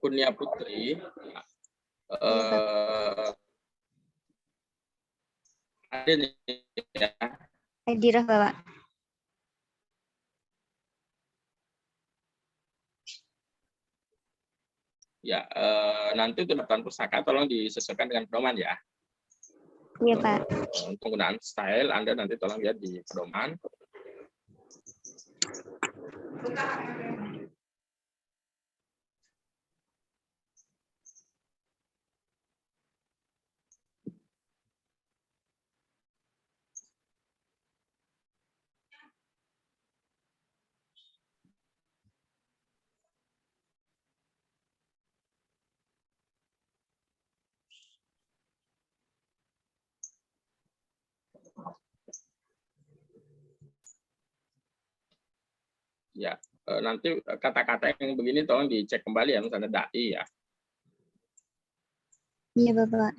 Kurnia Putri. Iya, Bapak. Ada nih ya. Hadirah, Bapak. Ya, nanti untuk daftar pustaka tolong disesuaikan dengan pedoman ya. Iya, Pak. Penggunaan style Anda nanti tolong lihat di pedoman. Ya, nanti kata-kata yang begini tolong dicek kembali ya, misalnya dai ya. Iya, Bapak.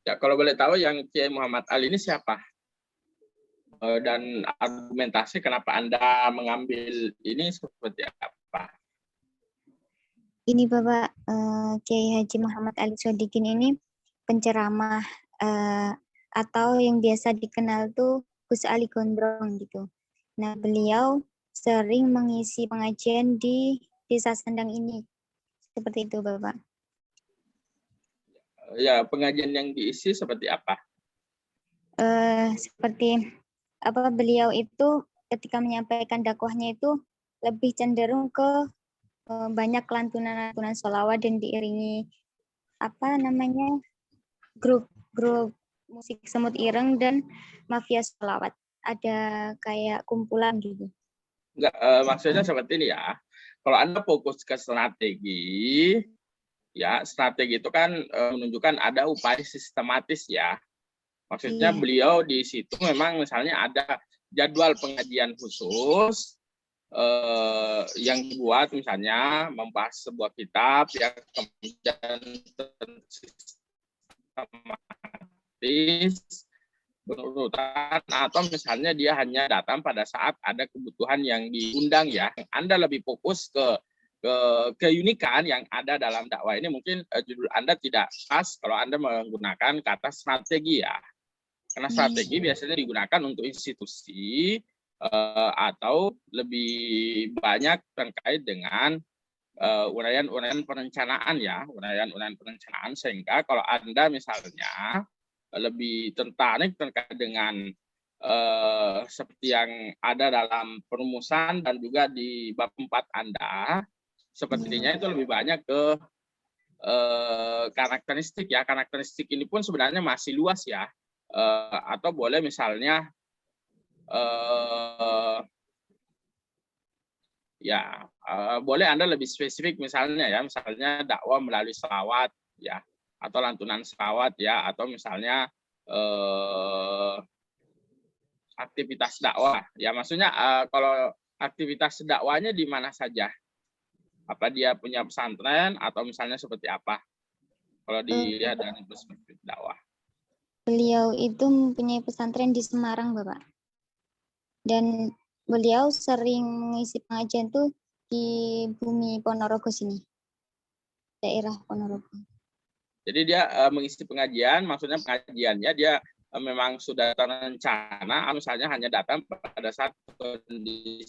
Ya, kalau boleh tahu yang Kiai Muhammad Ali ini siapa? Dan argumentasi kenapa Anda mengambil ini seperti apa? Ini Bapak, Kiai Haji Muhammad Ali Sodikin ini penceramah atau yang biasa dikenal tuh Gus Ali Gondrong gitu. Nah, beliau sering mengisi pengajian di Desa Sendang ini. Seperti itu, Bapak. Ya, pengajian yang diisi seperti apa? Seperti apa beliau itu ketika menyampaikan dakwahnya itu lebih cenderung ke banyak lantunan-lantunan sholawat dan diiringi apa namanya grup musik semut ireng dan mafia sholawat. Ada kayak kumpulan gitu. Enggak, maksudnya seperti ini ya. Kalau Anda fokus ke strategi, ya strategi itu kan menunjukkan ada upaya sistematis ya. Maksudnya Iya. beliau di situ memang misalnya ada jadwal pengajian khusus yang dibuat, misalnya membahas sebuah kitab yang kemudian sistematis berurutan, atau misalnya dia hanya datang pada saat ada kebutuhan yang diundang ya. Anda lebih fokus ke keunikan yang ada dalam dakwah ini. Mungkin judul Anda tidak pas kalau Anda menggunakan kata strategi ya. Karena strategi biasanya digunakan untuk institusi atau lebih banyak terkait dengan uraian-uraian perencanaan ya, uraian-uraian perencanaan, sehingga kalau Anda misalnya lebih tertarik terkait dengan seperti yang ada dalam perumusan dan juga di bab 4 Anda, sepertinya itu lebih banyak ke karakteristik ya. Karakteristik ini pun sebenarnya masih luas ya. Atau boleh misalnya boleh Anda lebih spesifik misalnya ya, misalnya dakwah melalui selawat ya, atau lantunan selawat ya, atau misalnya aktivitas dakwah ya. Maksudnya kalau aktivitas dakwahnya di mana saja? Apa dia punya pesantren atau misalnya seperti apa? Kalau dilihat dari perspektif dakwah. Beliau itu mempunyai pesantren di Semarang, Bapak. Dan beliau sering mengisi pengajian tuh di bumi Ponorogo sini. Daerah Ponorogo. Jadi dia mengisi pengajian, maksudnya pengajiannya dia memang sudah terencana, misalnya hanya datang pada saat kondisi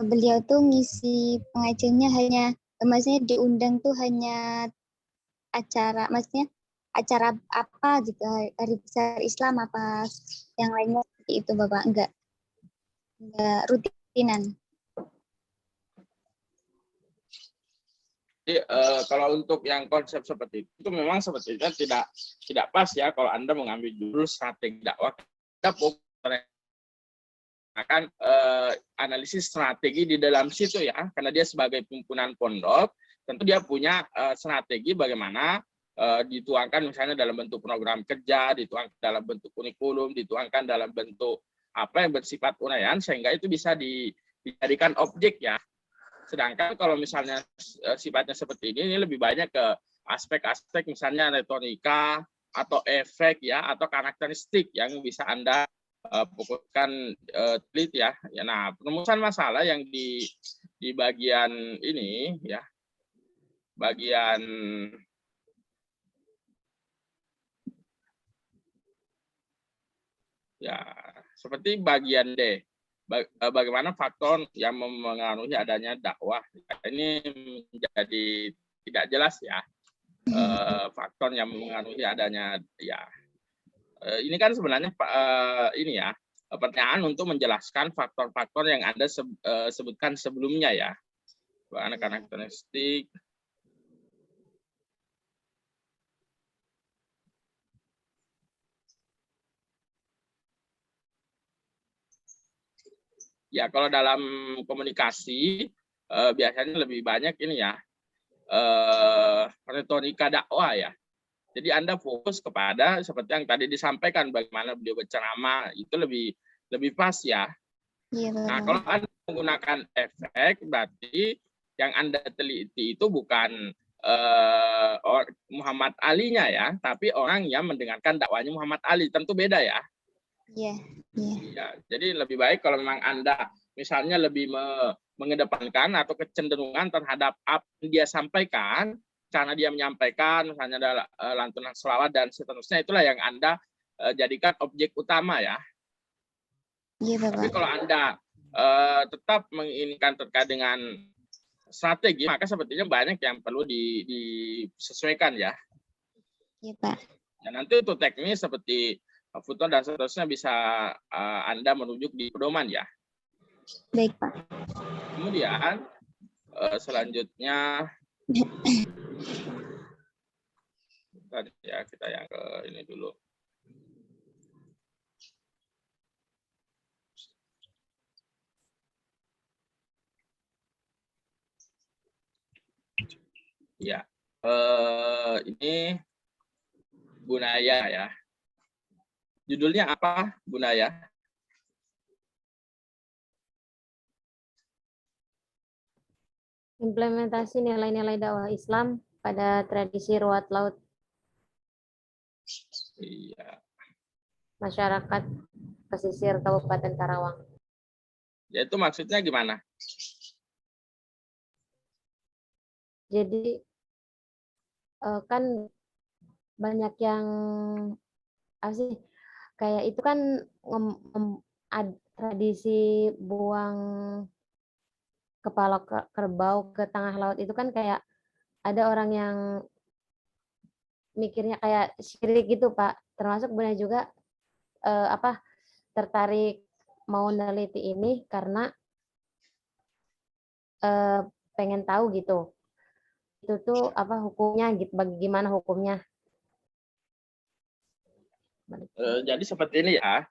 Beliau tuh ngisi pengajiannya hanya, maksudnya diundang tuh hanya acara, maksudnya acara apa gitu, hari besar Islam apa yang lainnya seperti itu Bapak, enggak rutinan. Jadi, kalau untuk yang konsep seperti itu memang sebetulnya tidak pas ya kalau Anda mengambil judul strategi dakwah. Kita akan analisis strategi di dalam situ ya, karena dia sebagai pimpinan pondok, tentu dia punya strategi bagaimana dituangkan misalnya dalam bentuk program kerja, dituangkan dalam bentuk kurikulum, dituangkan dalam bentuk apa yang bersifat uraian, sehingga itu bisa dijadikan objek ya. Sedangkan kalau misalnya sifatnya seperti ini lebih banyak ke aspek-aspek misalnya retorika atau efek ya, atau karakteristik yang bisa Anda fokuskan teliti ya. Nah, perumusan masalah yang di bagian ini ya, bagian ya seperti bagian D, bagaimana faktor yang mempengaruhi adanya dakwah. Ini menjadi tidak jelas ya, faktor yang mempengaruhi adanya ya. Ini kan sebenarnya ini ya, pertanyaan untuk menjelaskan faktor-faktor yang Anda sebutkan sebelumnya ya. Bagaimana karakteristik. Ya, kalau dalam komunikasi biasanya lebih banyak ini ya, retorika dakwah ya. Jadi Anda fokus kepada seperti yang tadi disampaikan bagaimana beliau berceramah, itu lebih pas ya. Iya, Nah, kalau Anda menggunakan efek, berarti yang Anda teliti itu bukan Muhammad Ali-nya ya, tapi orang yang mendengarkan dakwahnya Muhammad Ali, tentu beda ya. Iya, iya. Ya, jadi lebih baik kalau memang Anda misalnya lebih mengedepankan atau kecenderungan terhadap apa yang dia sampaikan, cara dia menyampaikan, misalnya ada lantunan selawat dan seterusnya, itulah yang Anda jadikan objek utama ya. Iya, Tapi Bapak. kalau Anda tetap menginginkan terkait dengan strategi, maka sepertinya banyak yang perlu disesuaikan ya. Iya, Pak. Dan nanti untuk teknis seperti foto dan seterusnya bisa Anda merujuk di pedoman ya. Baik, Pak. Kemudian selanjutnya tadi ya, kita yang ke ini dulu. Ya, ini Bunaya ya. Judulnya apa, Bunaya? Implementasi nilai-nilai dakwah Islam pada tradisi ruwat laut Iya. masyarakat pesisir Kabupaten Karawang. Ya, itu maksudnya gimana? Jadi kan banyak yang apa sih, kayak itu kan tradisi buang kepala kerbau ke tengah laut itu kan kayak ada orang yang mikirnya kayak syirik gitu Pak. Termasuk benar juga tertarik mau neliti ini karena pengen tahu gitu. Itu tuh apa hukumnya gitu, bagaimana hukumnya. Jadi seperti ini ya,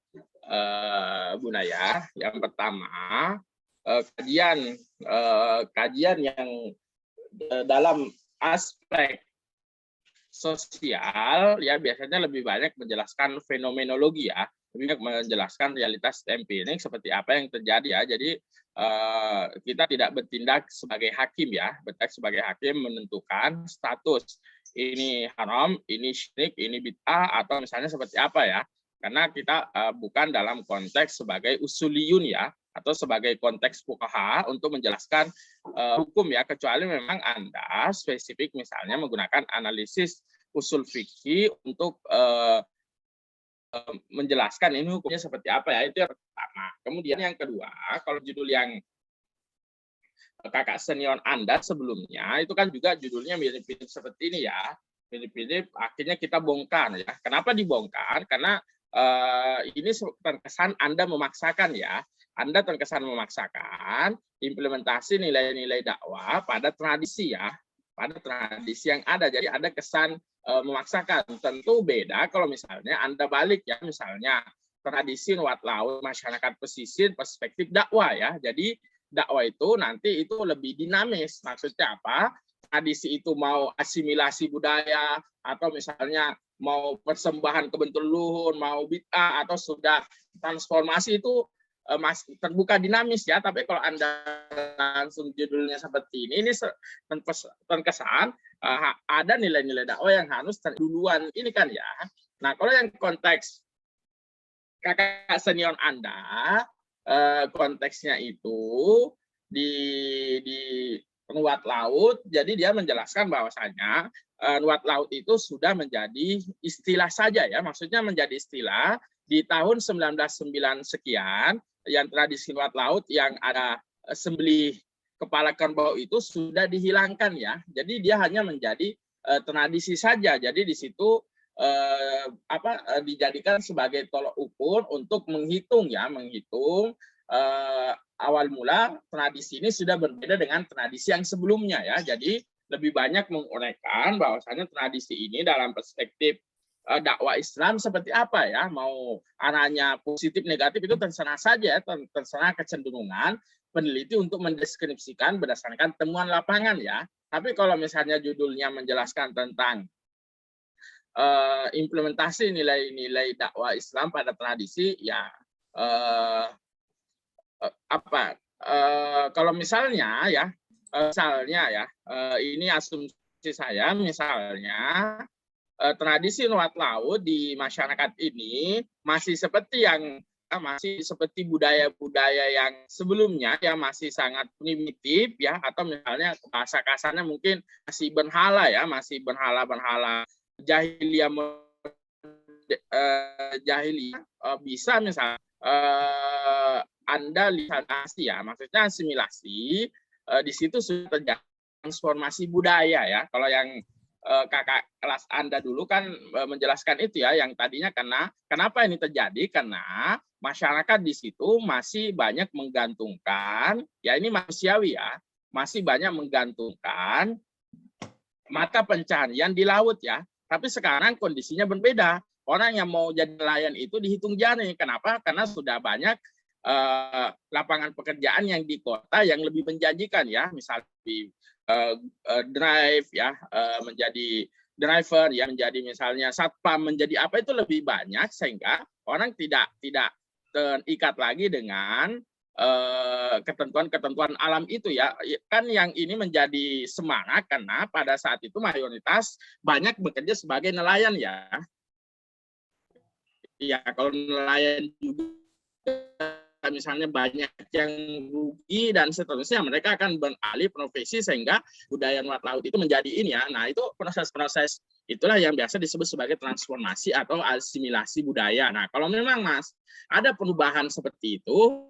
Bunaya. Yang pertama, kajian yang dalam aspek sosial ya biasanya lebih banyak menjelaskan fenomenologi ya, lebih banyak menjelaskan realitas empirik seperti apa yang terjadi ya. Jadi kita tidak bertindak sebagai hakim ya, bertindak sebagai hakim menentukan status ini haram, ini syirik, ini bid'ah atau misalnya seperti apa ya. Karena kita bukan dalam konteks sebagai usuliyun ya, atau sebagai konteks fuqaha untuk menjelaskan hukum ya, kecuali memang Anda spesifik misalnya menggunakan analisis usul fikih untuk menjelaskan ini hukumnya seperti apa ya, itu yang pertama. Kemudian yang kedua, kalau judul yang kakak senior Anda sebelumnya itu kan juga judulnya mirip-mirip seperti ini ya. pilih-pilih, akhirnya kita bongkar ya. Kenapa dibongkar? Karena ini terkesan Anda memaksakan ya. Anda terkesan memaksakan implementasi nilai-nilai dakwah pada tradisi ya, pada tradisi yang ada. Jadi ada kesan memaksakan. Tentu beda kalau misalnya Anda balik ya, misalnya tradisi nuat laut masyarakat pesisir perspektif dakwah ya. Jadi dakwah itu nanti itu lebih dinamis. Maksudnya apa? Tradisi itu mau asimilasi budaya atau misalnya mau persembahan ke bentuk leluhur, mau bid'ah atau sudah transformasi itu masih terbuka dinamis ya. Tapi kalau Anda langsung judulnya seperti ini terkesan ada nilai-nilai dakwah yang harus duluan ini kan ya. Nah, kalau yang konteks kakak senior Anda, konteksnya itu di nuat laut, jadi dia menjelaskan bahwasanya nuat laut itu sudah menjadi istilah saja ya, maksudnya menjadi istilah di tahun 1909 sekian, yang tradisi nuat laut yang ada sembelih kepala kerbau itu sudah dihilangkan ya, jadi dia hanya menjadi tradisi saja, jadi di situ dijadikan sebagai tolok ukur untuk menghitung ya, menghitung awal mula tradisi ini sudah berbeda dengan tradisi yang sebelumnya ya. Jadi lebih banyak menguraikan bahwasanya tradisi ini dalam perspektif dakwah Islam seperti apa ya, mau arahnya positif negatif itu terserah saja, terserah kecenderungan peneliti untuk mendeskripsikan berdasarkan temuan lapangan ya. Tapi kalau misalnya judulnya menjelaskan tentang implementasi nilai-nilai dakwah Islam pada tradisi ya, kalau misalnya ya, ini asumsi saya, misalnya tradisi nuat laut di masyarakat ini masih seperti budaya-budaya yang sebelumnya ya, masih sangat primitif ya, atau misalnya bahasa kasarnya mungkin masih berhala ya, masih berhala-berhala jahiliyah, bisa misalnya Anda lihat ya, maksudnya asimilasi di situ sudah terjadi transformasi budaya ya. Kalau yang kakak kelas Anda dulu kan menjelaskan itu ya, yang tadinya kenapa ini terjadi, karena masyarakat di situ masih banyak menggantungkan, ya ini manusiawi ya, masih banyak menggantungkan mata pencaharian di laut ya. Tapi sekarang kondisinya berbeda. Orang yang mau jadi nelayan itu dihitung jari. Kenapa? Karena sudah banyak lapangan pekerjaan yang di kota yang lebih menjanjikan ya, misalnya di drive ya, menjadi driver ya, menjadi misalnya satpam, menjadi apa, itu lebih banyak sehingga orang tidak terikat lagi dengan ketentuan-ketentuan alam itu ya. Kan yang ini menjadi semangat karena pada saat itu mayoritas banyak bekerja sebagai nelayan ya. Ya, kalau nelayan juga misalnya banyak yang rugi dan seterusnya, mereka akan beralih profesi sehingga budaya nuat laut itu menjadi ini ya. Nah, itu proses-proses itulah yang biasa disebut sebagai transformasi atau asimilasi budaya. Nah, kalau memang Mas ada perubahan seperti itu,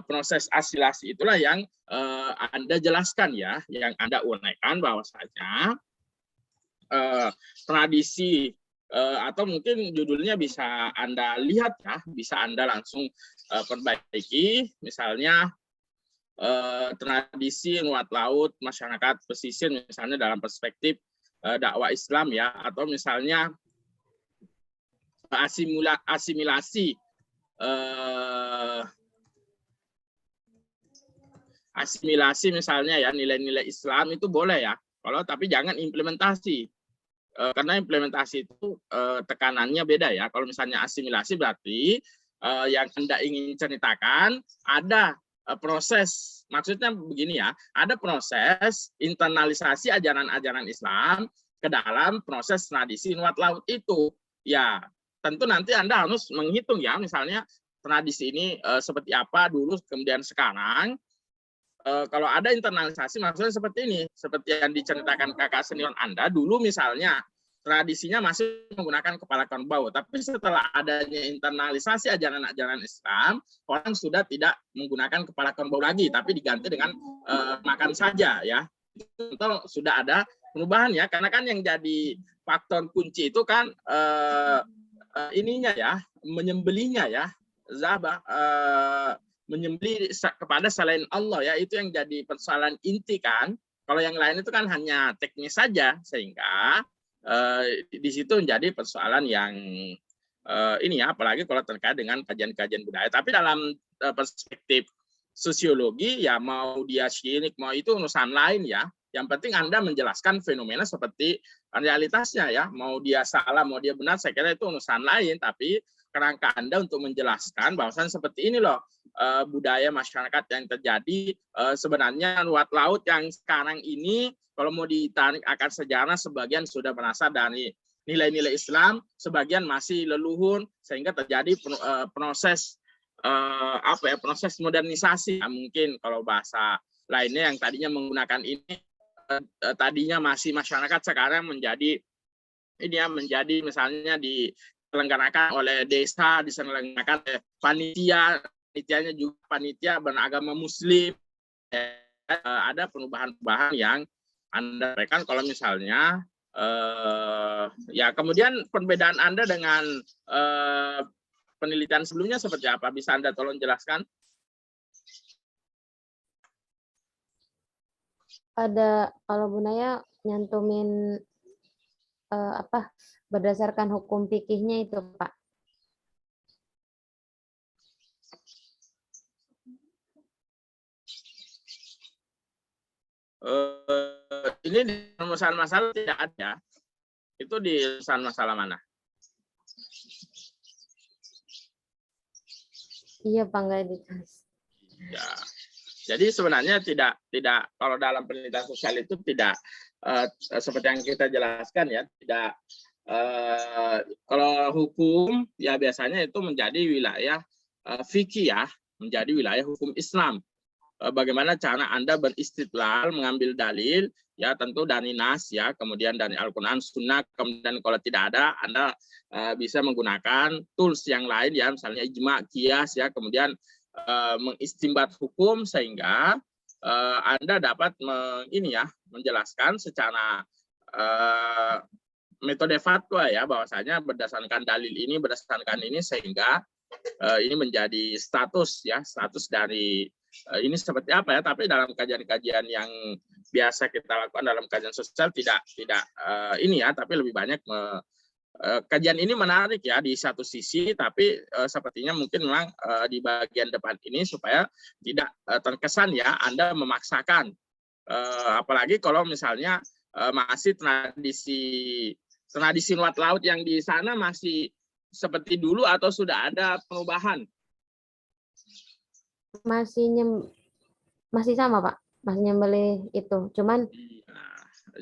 proses asimilasi itulah yang Anda jelaskan ya, yang Anda uraikan bahwasanya tradisi atau mungkin judulnya bisa Anda lihat ya, bisa Anda langsung perbaiki, misalnya tradisi nuat laut masyarakat pesisir misalnya dalam perspektif dakwah Islam ya, atau misalnya asimilasi misalnya ya, nilai-nilai Islam itu boleh ya, kalau tapi jangan implementasi. Karena implementasi itu tekanannya beda ya. Kalau misalnya asimilasi berarti yang Anda ingin ceritakan ada proses, maksudnya begini ya, ada proses internalisasi ajaran-ajaran Islam ke dalam proses tradisi nuat laut itu. Ya, tentu nanti Anda harus menghitung ya, misalnya tradisi ini seperti apa dulu, kemudian sekarang. Kalau ada internalisasi maksudnya seperti ini, seperti yang diceritakan kakak senior Anda dulu, misalnya tradisinya masih menggunakan kepala kerbau, tapi setelah adanya internalisasi ajaran-ajaran Islam, orang sudah tidak menggunakan kepala kerbau lagi, tapi diganti dengan makan saja ya. Itu sudah ada perubahan ya, karena kan yang jadi faktor kunci itu kan ininya ya, menyembelihnya ya, zabah, menyembelih kepada selain Allah ya, itu yang jadi persoalan inti kan. Kalau yang lain itu kan hanya teknis saja, sehingga di situ menjadi persoalan yang ini ya, apalagi kalau terkait dengan kajian-kajian budaya. Tapi dalam perspektif sosiologi ya, mau dia syirik mau itu urusan lain ya. Yang penting Anda menjelaskan fenomena seperti realitasnya ya. Mau dia salah mau dia benar, saya kira itu urusan lain. Tapi kerangka Anda untuk menjelaskan bahwasan seperti ini loh budaya masyarakat yang terjadi, sebenarnya luat laut yang sekarang ini kalau mau ditarik akar sejarah, sebagian sudah berasal dari nilai-nilai Islam, sebagian masih leluhur, sehingga terjadi proses proses modernisasi. Nah, mungkin kalau bahasa lainnya yang tadinya menggunakan ini, tadinya masih masyarakat, sekarang menjadi ini ya, menjadi misalnya diselenggarakan oleh desa, diselenggarakan oleh panitianya juga panitia beragama Muslim. Ada perubahan-perubahan yang Anda berikan. Kalau misalnya ya, kemudian perbedaan Anda dengan penelitian sebelumnya seperti apa? Bisa Anda tolong jelaskan? Ada, kalau Bu Naya nyantumin berdasarkan hukum fikihnya itu, Pak. Ini di masalah-masalah tidak ada. Itu di masalah mana? Iya, Pak, nggak ditulis. Ya. Jadi sebenarnya tidak kalau dalam penelitian sosial itu tidak seperti yang kita jelaskan ya, tidak kalau hukum ya biasanya itu menjadi wilayah fikih ya, menjadi wilayah hukum Islam. Bagaimana cara Anda beristidlal, mengambil dalil ya, tentu dari nas ya, kemudian dari Al-Qur'an, Sunnah, kemudian kalau tidak ada Anda bisa menggunakan tools yang lain ya, misalnya ijma, qiyas ya, kemudian mengistimbat hukum sehingga Anda dapat menjelaskan secara metode fatwa ya, bahwasanya berdasarkan dalil ini, berdasarkan ini, sehingga ini menjadi status dari ini seperti apa ya. Tapi dalam kajian-kajian yang biasa kita lakukan dalam kajian sosial tidak ini ya, tapi lebih banyak kajian ini menarik ya di satu sisi, tapi sepertinya mungkin memang di bagian depan ini supaya tidak terkesan ya Anda memaksakan, apalagi kalau misalnya masih tradisi luat laut yang di sana masih seperti dulu atau sudah ada perubahan? Masih sama, Pak. Masih nyembelih itu. Cuman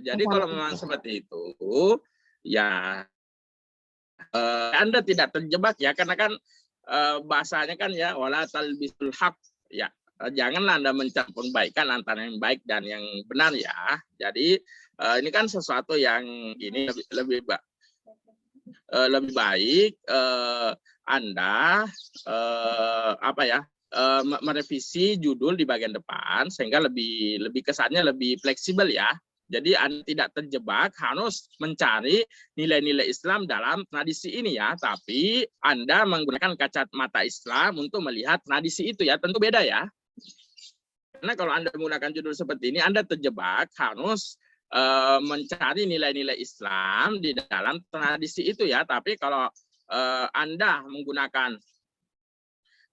jadi kalau memang seperti itu ya Anda tidak terjebak ya, karena kan bahasanya kan ya, wala talbisul haq ya, janganlah Anda mencampur baikkan antara yang baik dan yang benar ya. Jadi ini kan sesuatu yang ini lebih baik Anda merevisi judul di bagian depan sehingga lebih kesannya lebih fleksibel ya. Jadi Anda tidak terjebak harus mencari nilai-nilai Islam dalam tradisi ini ya, tapi Anda menggunakan kacamata Islam untuk melihat tradisi itu ya, tentu beda ya. Karena kalau Anda menggunakan judul seperti ini, Anda terjebak harus mencari nilai-nilai Islam di dalam tradisi itu ya. Tapi kalau Anda menggunakan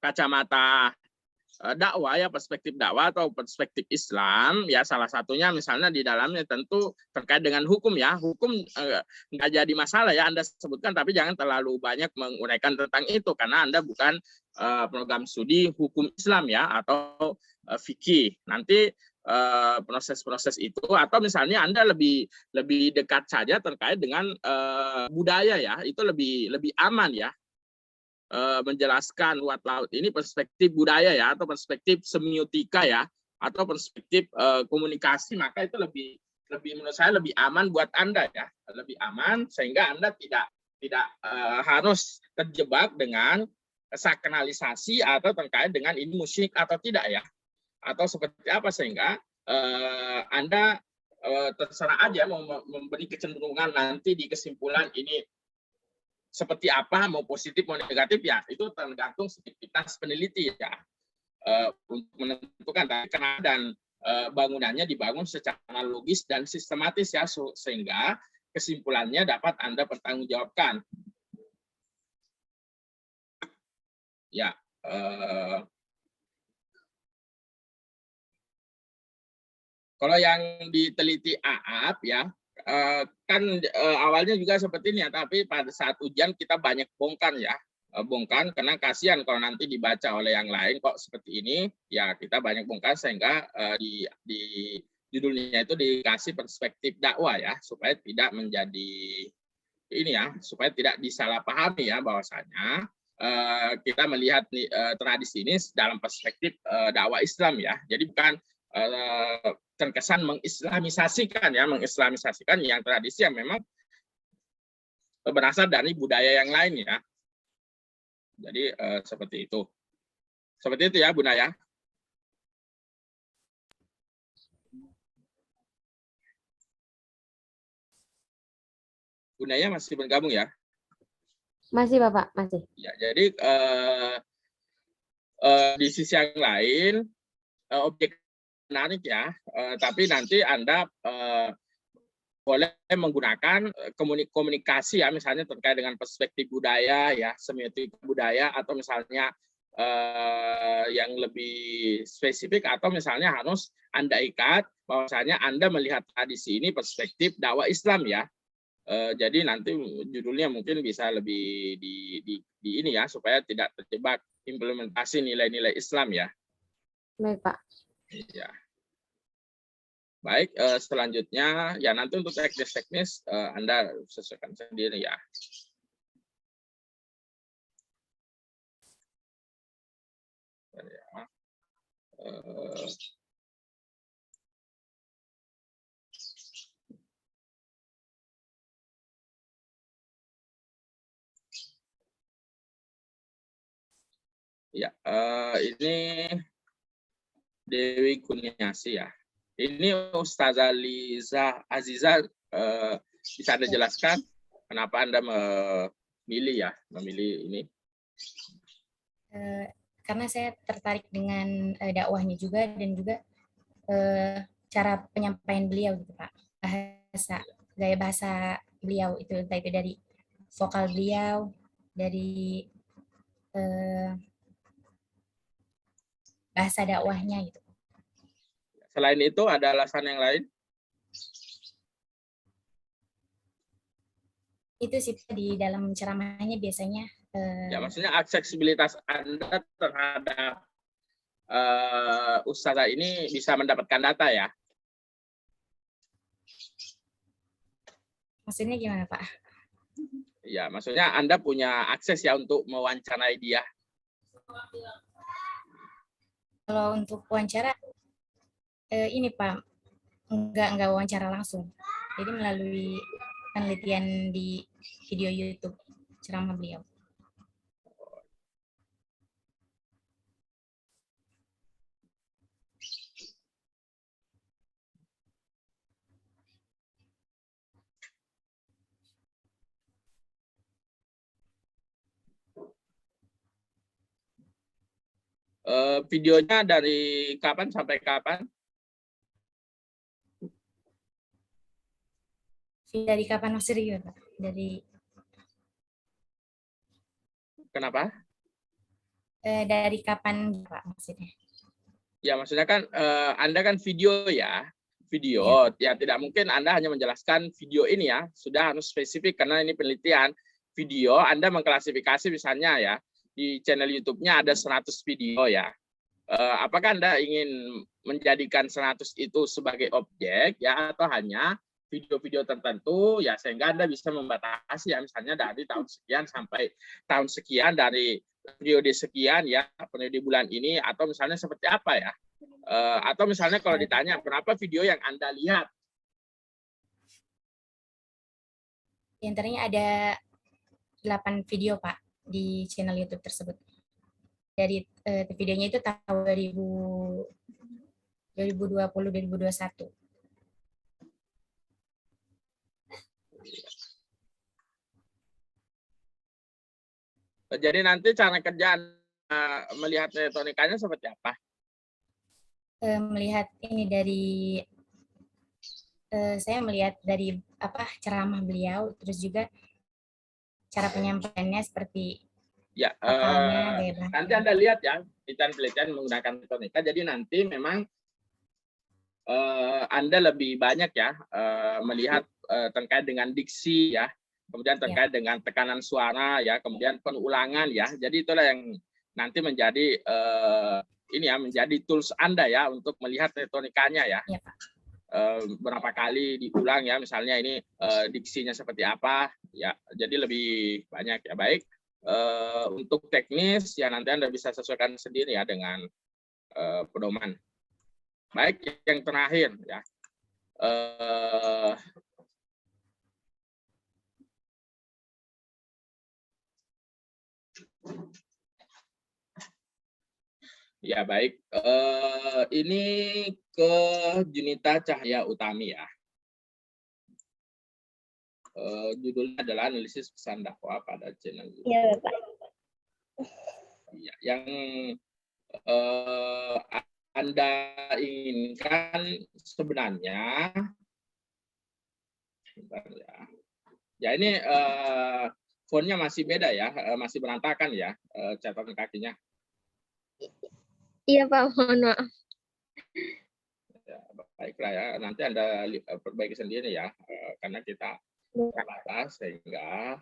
kacamata dakwah ya, perspektif dakwah atau perspektif Islam ya, salah satunya misalnya di dalamnya tentu terkait dengan hukum ya. Hukum nggak jadi masalah ya Anda sebutkan, tapi jangan terlalu banyak menguraikan tentang itu karena Anda bukan program studi hukum Islam ya atau fikih. Nanti proses-proses itu, atau misalnya Anda lebih dekat saja terkait dengan budaya ya, itu lebih aman ya. Menjelaskan luat laut ini perspektif budaya ya, atau perspektif semiotika ya, atau perspektif komunikasi, maka itu lebih menurut saya lebih aman buat Anda ya, lebih aman sehingga Anda tidak harus terjebak dengan sakralisasi atau terkait dengan ini musyrik atau tidak ya, atau seperti apa, sehingga Anda terserah aja mau memberi kecenderungan nanti di kesimpulan ini seperti apa, mau positif mau negatif ya itu tergantung subjektivitas peneliti ya untuk menentukan dan bangunannya dibangun secara logis dan sistematis ya sehingga kesimpulannya dapat Anda pertanggungjawabkan. Ya. Kalau yang diteliti AAP ya, kan awalnya juga seperti ini ya, tapi pada saat ujian kita banyak bongkar ya, bongkar karena kasihan kalau nanti dibaca oleh yang lain kok seperti ini, ya kita banyak bongkar sehingga di judulnya itu dikasih perspektif dakwah ya, supaya tidak menjadi ini ya, supaya tidak disalahpahami ya bahwasanya kita melihat tradisi ini dalam perspektif dakwah Islam ya, jadi bukan terkesan mengislamisasikan yang tradisi yang memang berasal dari budaya yang lain ya. Jadi seperti itu. Seperti itu ya, Bu Naya. Bu Naya masih bergabung ya? Masih Bapak, masih. Ya, jadi di sisi yang lain objek menarik ya, tapi nanti Anda boleh menggunakan komunikasi ya, misalnya terkait dengan perspektif budaya ya, semiotika budaya, atau misalnya yang lebih spesifik, atau misalnya harus Anda ikat bahwasanya Anda melihat tradisi ini perspektif dakwah Islam ya. Jadi nanti judulnya mungkin bisa lebih di ini ya, supaya tidak terjebak implementasi nilai-nilai Islam ya. Baik Pak. Ya. Baik, selanjutnya ya nanti untuk teknis Anda sesuaikan sendiri ya. Ya, ini Dewi Kurniasi ya. Ini Ustazah Liza Aziza, bisa Anda jelaskan kenapa Anda memilih ini? Karena saya tertarik dengan dakwahnya juga dan juga cara penyampaian beliau gitu Pak. Gaya bahasa beliau itu, entah itu dari vokal beliau, dari bahasa dakwahnya gitu. Selain itu ada alasan yang lain? Itu sih di dalam ceramahnya biasanya. Ya, maksudnya aksesibilitas Anda terhadap Ustazah ini bisa mendapatkan data ya? Maksudnya gimana Pak? Ya, maksudnya Anda punya akses ya untuk mewawancarai dia. Kalau untuk wawancara, ini Pak, enggak wawancara langsung. Jadi melalui penelitian di video YouTube ceramah beliau. Videonya dari kapan sampai kapan? Dari kapan maksudnya Pak? Kenapa? Dari kapan Pak maksudnya? Ya, maksudnya kan Anda kan video ya. Video, ya tidak mungkin Anda hanya menjelaskan video ini ya. Sudah harus spesifik karena ini penelitian. Video Anda mengklasifikasi misalnya ya. Di channel YouTube-nya ada 100 video ya. Apakah Anda ingin menjadikan 100 itu sebagai objek ya, atau hanya video-video tertentu ya, sehingga Anda bisa membatasi ya, misalnya dari tahun sekian sampai tahun sekian, dari periode sekian ya, periode bulan ini, atau misalnya seperti apa ya, atau misalnya kalau ditanya berapa video yang Anda lihat, Di antaranya ada 8 video Pak di channel YouTube tersebut. Dari videonya itu tahun 2020-2021. Jadi nanti cara kerja melihat retorikanya seperti apa? Melihat ini dari saya melihat dari ceramah beliau, terus juga cara penyampaiannya seperti Ya, vokalnya, gaya bahasa. nanti Anda lihat ya, penelitian menggunakan retorika. Jadi nanti memang Anda lebih banyak ya melihat terkait dengan diksi ya, kemudian terkait dengan tekanan suara ya, kemudian penulangan ya. Jadi itulah yang nanti menjadi ini ya, menjadi tools Anda ya untuk melihat retorikanya ya. Ya, Pak. Berapa kali diulang ya, misalnya ini diksinya seperti apa ya. Jadi lebih banyak ya. Baik, untuk teknis ya nanti Anda bisa sesuaikan sendiri ya dengan pedoman. Baik, yang terakhir ya. Ya baik, ini ke Junita Cahya Utami ya. Judulnya adalah analisis pesan dakwah pada channel YouTube. Iya, Pak. Ya, yang Anda inginkan sebenarnya, ya ini fontnya masih beda ya, masih berantakan ya catatan kakinya. Iya, Pak, mohon maaf. Ya, baiklah ya, nanti Anda perbaiki sendiri ya, karena kita terbatas sehingga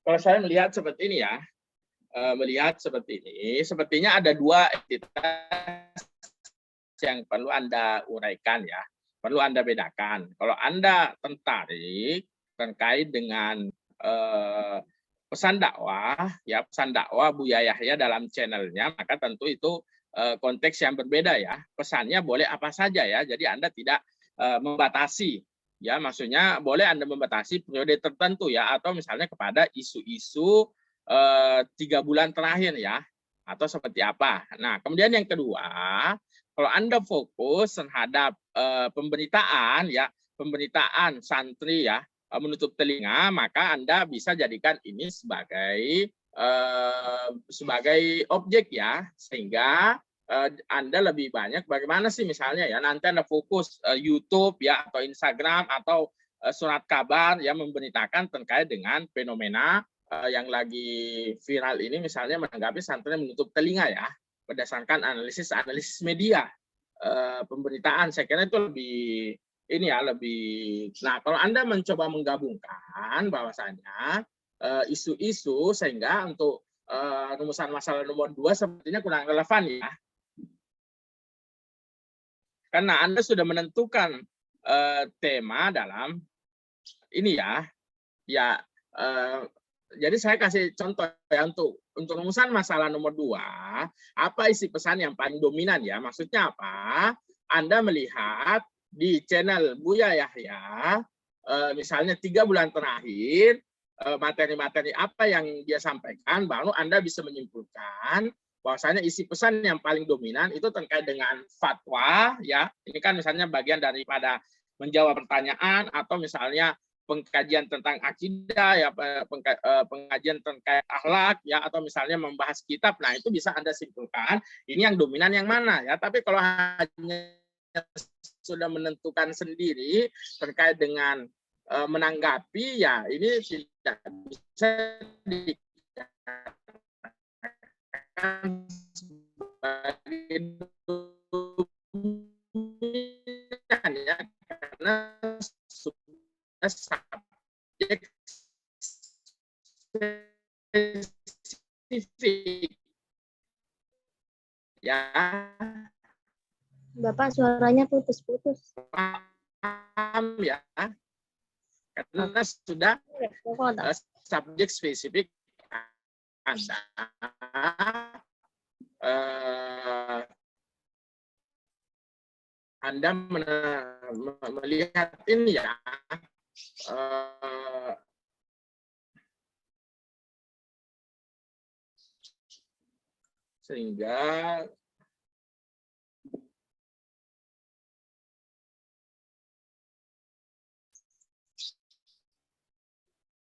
kalau saya melihat seperti ini ya, sepertinya ada dua entitas yang perlu Anda uraikan ya, perlu Anda bedakan. Kalau Anda tertarik terkait dengan pesan dakwah Buya Yahya dalam channelnya, maka tentu itu konteks yang berbeda ya. Pesannya boleh apa saja ya, jadi Anda tidak membatasi. Ya, maksudnya boleh Anda membatasi periode tertentu ya, atau misalnya kepada isu-isu 3 bulan terakhir ya, atau seperti apa. Nah, kemudian yang kedua, kalau Anda fokus terhadap pemberitaan ya, pemberitaan santri ya, menutup telinga, maka Anda bisa jadikan ini sebagai objek ya, sehingga Anda lebih banyak bagaimana sih misalnya ya, nanti Anda fokus YouTube ya, atau Instagram atau surat kabar yang memberitakan terkait dengan fenomena yang lagi viral ini, misalnya menanggapi santri menutup telinga ya, berdasarkan analisis media pemberitaan. Saya kira itu lebih ini ya, lebih. Nah, kalau Anda mencoba menggabungkan bahwasanya isu-isu sehingga untuk rumusan masalah nomor 2 sepertinya kurang relevan ya. Karena Anda sudah menentukan tema dalam ini ya. Ya, jadi saya kasih contoh ya, untuk rumusan masalah nomor 2, apa isi pesan yang paling dominan ya? Maksudnya apa? Anda melihat di channel Buya Yahya, misalnya 3 bulan terakhir, materi-materi apa yang dia sampaikan, baru Anda bisa menyimpulkan bahwasanya isi pesan yang paling dominan itu terkait dengan fatwa ya. Ini kan misalnya bagian daripada menjawab pertanyaan, atau misalnya pengkajian tentang akidah ya, pengajian terkait akhlak ya, atau misalnya membahas kitab. Nah, itu bisa Anda simpulkan ini yang dominan yang mana ya. Tapi kalau hanya sudah menentukan sendiri terkait dengan menanggapi ya, ini tidak bisa dikatakan sebagai dominan ya. karena sudah subjek spesifik ya. Bapak suaranya putus-putus. Paham ya, karena sudah subjek spesifik Anda Anda melihat ini ya, sehingga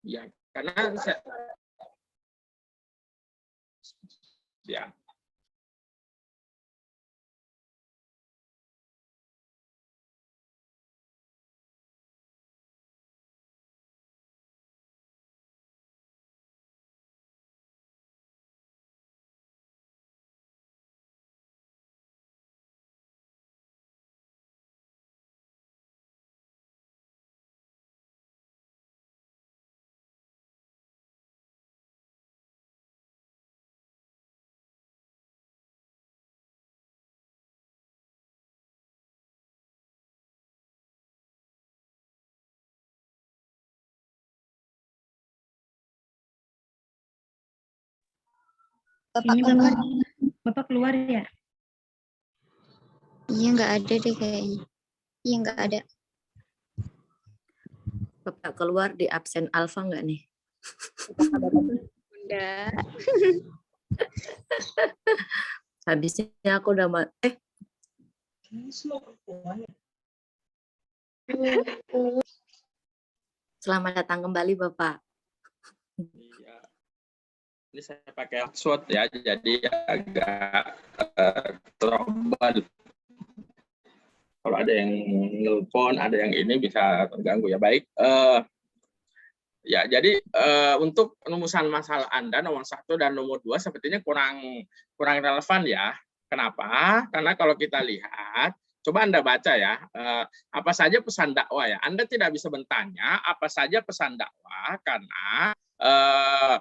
ya, karena ya. Bapak Ini keluar. Bapak keluar ya? Iya, nggak ada deh kayaknya. Iya, nggak ada. Bapak keluar di absen alfa nggak nih? Enggak. Habisnya aku udah Selamat datang kembali Bapak. Iya. Ini saya pakai hotspot ya, jadi agak trouble. Kalau ada yang nelpon, ada yang ini bisa terganggu ya. Baik, ya jadi untuk rumusan masalah Anda nomor 1 dan nomor 2 sepertinya kurang relevan ya. Kenapa? Karena kalau kita lihat, coba Anda baca ya, apa saja pesan dakwah ya. Anda tidak bisa bertanya apa saja pesan dakwah karena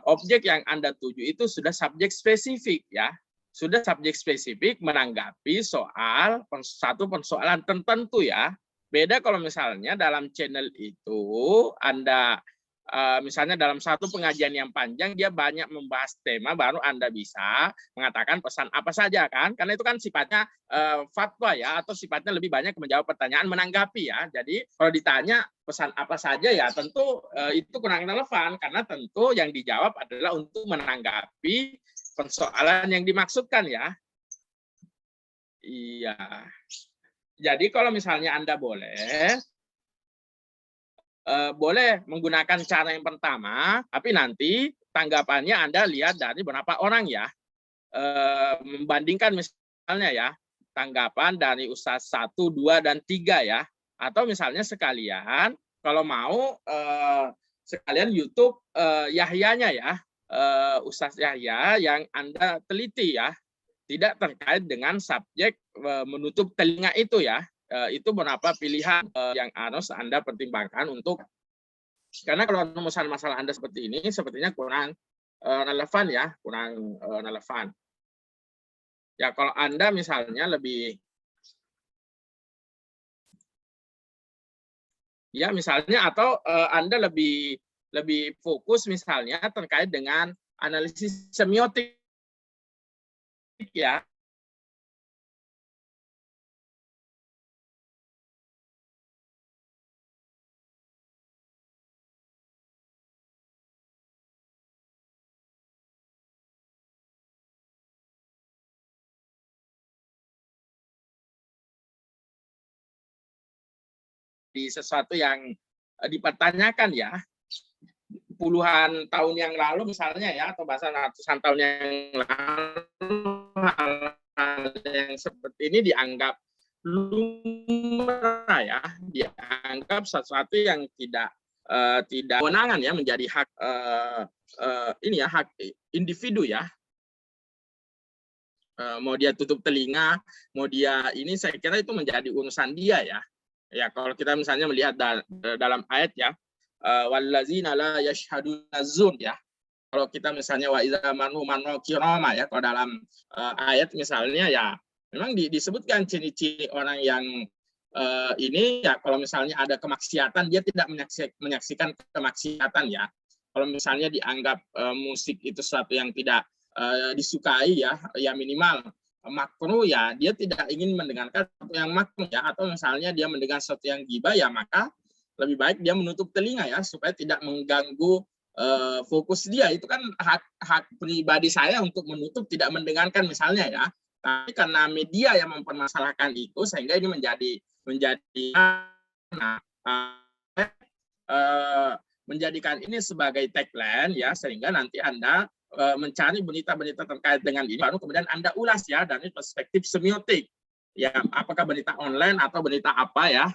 objek yang Anda tuju itu sudah subjek spesifik ya. Sudah subjek spesifik menanggapi soal satu persoalan tertentu ya. Beda kalau misalnya dalam channel itu Anda misalnya dalam satu pengajian yang panjang dia banyak membahas tema, baru Anda bisa mengatakan pesan apa saja kan, karena itu kan sifatnya fatwa ya, atau sifatnya lebih banyak menjawab pertanyaan, menanggapi ya. Jadi kalau ditanya pesan apa saja ya tentu itu kurang relevan, karena tentu yang dijawab adalah untuk menanggapi persoalan yang dimaksudkan ya. Iya. Jadi kalau misalnya Anda boleh menggunakan cara yang pertama, tapi nanti tanggapannya Anda lihat dari berapa orang ya. Membandingkan misalnya ya, tanggapan dari Ustadz 1, 2, dan 3 ya. Atau misalnya sekalian, kalau mau sekalian YouTube Yahyanya ya, Ustadz Yahya yang Anda teliti ya. Tidak terkait dengan subjek menutup telinga itu ya. Itu beberapa pilihan yang harus Anda pertimbangkan untuk, karena kalau rumusan masalah Anda seperti ini sepertinya kurang relevan ya, kurang relevan. Ya kalau Anda misalnya lebih, ya misalnya, atau Anda lebih fokus misalnya terkait dengan analisis semiotik ya. Di sesuatu yang dipertanyakan ya, puluhan tahun yang lalu misalnya ya, atau bahkan ratusan tahun yang lalu, hal yang seperti ini dianggap lumrah ya, dianggap sesuatu yang tidak kewenangan ya, menjadi hak ini ya, hak individu ya. Mau dia tutup telinga, mau dia ini, saya kira itu menjadi urusan dia ya. Ya, kalau kita misalnya melihat dalam ayat ya, wallazina la yashhaduna zur ya. Kalau kita misalnya wa iza manu kirama ya, kalau dalam ayat misalnya ya memang disebutkan ciri-ciri orang yang ini ya, kalau misalnya ada kemaksiatan dia tidak menyaksikan kemaksiatan ya. Kalau misalnya dianggap musik itu sesuatu yang tidak disukai ya, ya minimal makruh ya, dia tidak ingin mendengarkan sesuatu yang makruh ya, atau misalnya dia mendengar sesuatu yang ghibah ya, maka lebih baik dia menutup telinga ya, supaya tidak mengganggu fokus dia. Itu kan hak pribadi saya untuk menutup, tidak mendengarkan misalnya ya. Tapi karena media yang mempermasalahkan itu, sehingga ini menjadikan ini sebagai tagline ya, sehingga nanti Anda mencari berita-berita terkait dengan ini, baru kemudian Anda ulas ya dari perspektif semiotik. Ya, apakah berita online atau berita apa ya?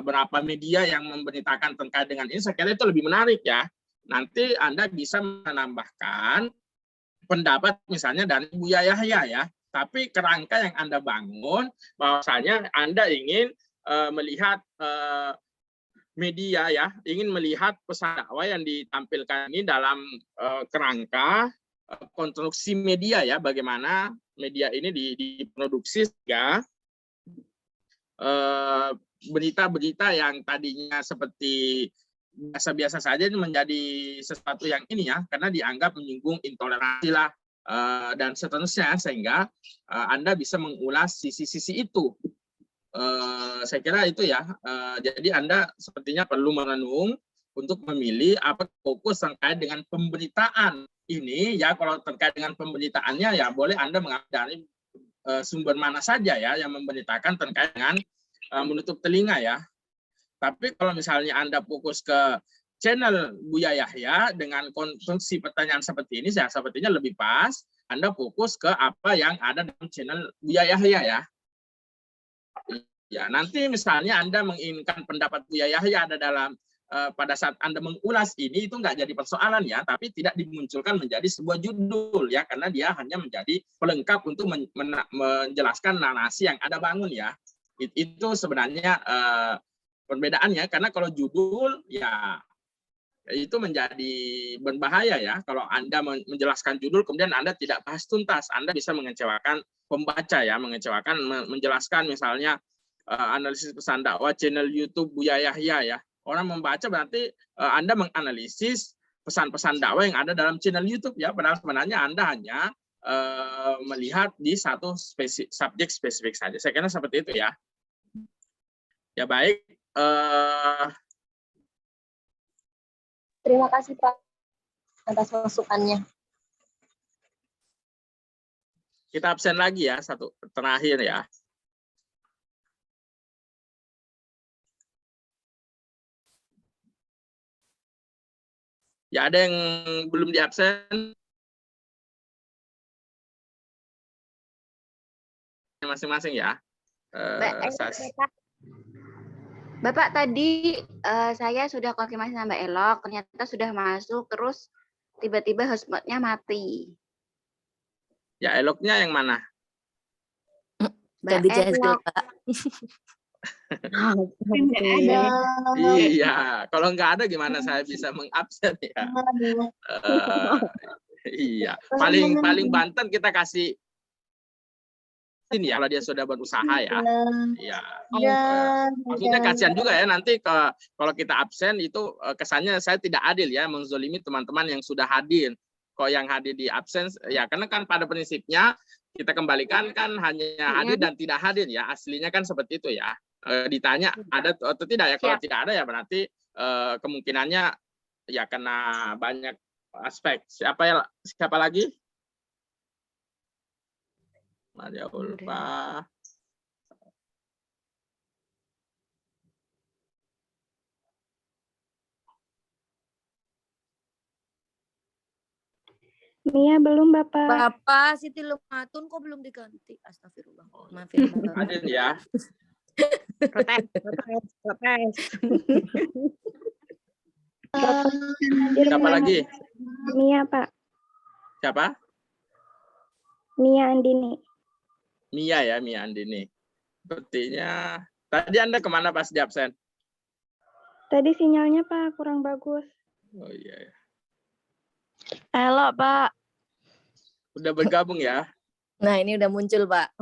Berapa media yang memberitakan terkait dengan ini, saya kira itu lebih menarik ya. Nanti Anda bisa menambahkan pendapat misalnya dari Buya Yahya ya. Tapi kerangka yang Anda bangun, bahwasanya Anda ingin melihat media ya, ingin melihat pesan dakwah yang ditampilkan ini dalam kerangka konstruksi media ya, bagaimana media ini diproduksi sehingga berita-berita yang tadinya seperti biasa-biasa saja ini menjadi sesuatu yang ini ya, karena dianggap menyinggung intoleransi lah dan seterusnya, sehingga Anda bisa mengulas sisi-sisi itu. Saya kira itu ya. Jadi Anda sepertinya perlu merenung untuk memilih apa fokus terkait dengan pemberitaan ini ya. Kalau terkait dengan pemberitaannya ya boleh Anda mengambil dari sumber mana saja ya yang memberitakan terkait dengan menutup telinga ya. Tapi kalau misalnya Anda fokus ke channel Buya Yahya dengan konstruksi pertanyaan seperti ini, saya sepertinya lebih pas Anda fokus ke apa yang ada dalam channel Buya Yahya ya. Ya, nanti misalnya Anda menginginkan pendapat Buya Yahya ada dalam pada saat Anda mengulas ini, itu nggak jadi persoalan ya, tapi tidak dimunculkan menjadi sebuah judul ya, karena dia hanya menjadi pelengkap untuk menjelaskan narasi yang Anda bangun ya. Itu sebenarnya perbedaannya, karena kalau judul ya itu menjadi berbahaya ya. Kalau Anda menjelaskan judul kemudian Anda tidak bahas tuntas, Anda bisa mengecewakan pembaca ya, menjelaskan misalnya analisis pesan dakwah channel YouTube Buya Yahya ya. Orang membaca berarti Anda menganalisis pesan-pesan dakwah yang ada dalam channel YouTube ya, padahal sebenarnya Anda hanya melihat di satu subjek spesifik saja. Saya kira seperti itu ya. Ya baik. Terima kasih Pak atas masukannya. Kita absen lagi ya, satu terakhir ya. Ya, ada yang belum diabsen? Masing-masing ya. Bapak tadi saya sudah konfirmasi sama Mbak Elok, ternyata sudah masuk, terus tiba-tiba hotspotnya mati. Ya, Eloknya yang mana? Mbak Elok. Pak. Iya, kalau nggak ada gimana saya bisa mengabsen ya? Iya, paling Banten kita kasih ini ya, kalau dia sudah berusaha ya. Iya. Maksudnya kasihan juga ya nanti kalau kita absen itu kesannya saya tidak adil ya, menzolimi teman-teman yang sudah hadir. Kok yang hadir di absen ya, karena kan pada prinsipnya kita kembalikan kan hanya hadir dan tidak hadir ya, aslinya kan seperti itu ya. Ditanya ada atau tidak ya, kalau tidak ada ya berarti kemungkinannya ya kena banyak aspek. Siapa lagi? Maria Ulfa. Mia belum Bapak. Bapak Siti Lumatun kok belum diganti? Astagfirullah. Maafin Bapak. Hadir ya. Protes. Siapa lagi? Mia Pak. Siapa? Mia Andini. Mia ya, Mia Andini. Sepertinya Tadi Anda kemana pas di absen? Tadi sinyalnya Pak kurang bagus. Oh iya. Halo, Pak. Udah bergabung ya? Nah, ini udah muncul, Pak.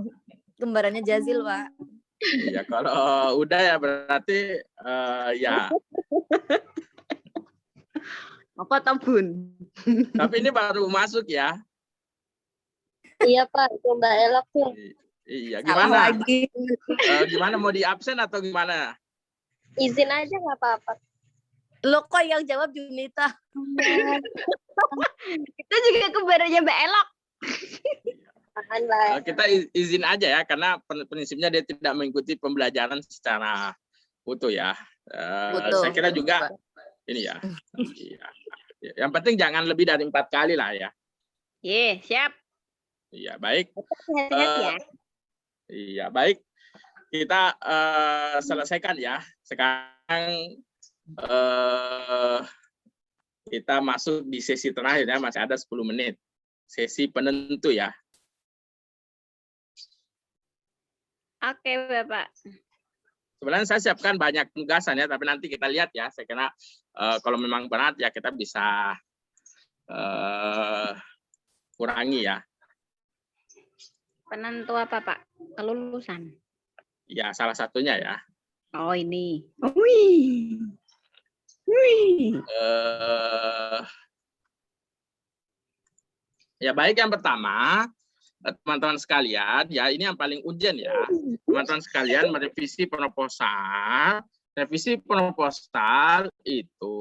Kembarannya Jazil, Pak. Iya, kalau udah ya berarti ya. Apa tabun? Tapi ini baru masuk ya. Iya Pak, itu Mbak Elok tuh. Iya, Salah gimana? lagi. Gimana mau di absen atau gimana? Izin aja nggak apa-apa. Lo kok yang jawab Junita? Itu juga kembarannya Mbak Elok. Tahan Mbak. Kita izin aja ya, karena prinsipnya dia tidak mengikuti pembelajaran secara utuh ya. Betul. Saya kira juga ini ya. Iya. Yang penting jangan lebih dari 4 kali lah ya. Ye, siap. Iya, baik. Hati-hati ya. Iya, baik. Kita selesaikan ya. Sekarang kita masuk di sesi terakhir ya, masih ada 10 menit. Sesi penentu ya. Oke, Bapak. Sebenarnya saya siapkan banyak penugasan ya, tapi nanti kita lihat ya. Saya kira kalau memang berat ya kita bisa kurangi ya. Penentu apa, Pak? Kelulusan. Ya, salah satunya ya. Oh, ini. Wih. Wih. Ya baik, yang pertama teman-teman sekalian ya, ini yang paling urgent ya, teman-teman sekalian merevisi proposal. Revisi proposal itu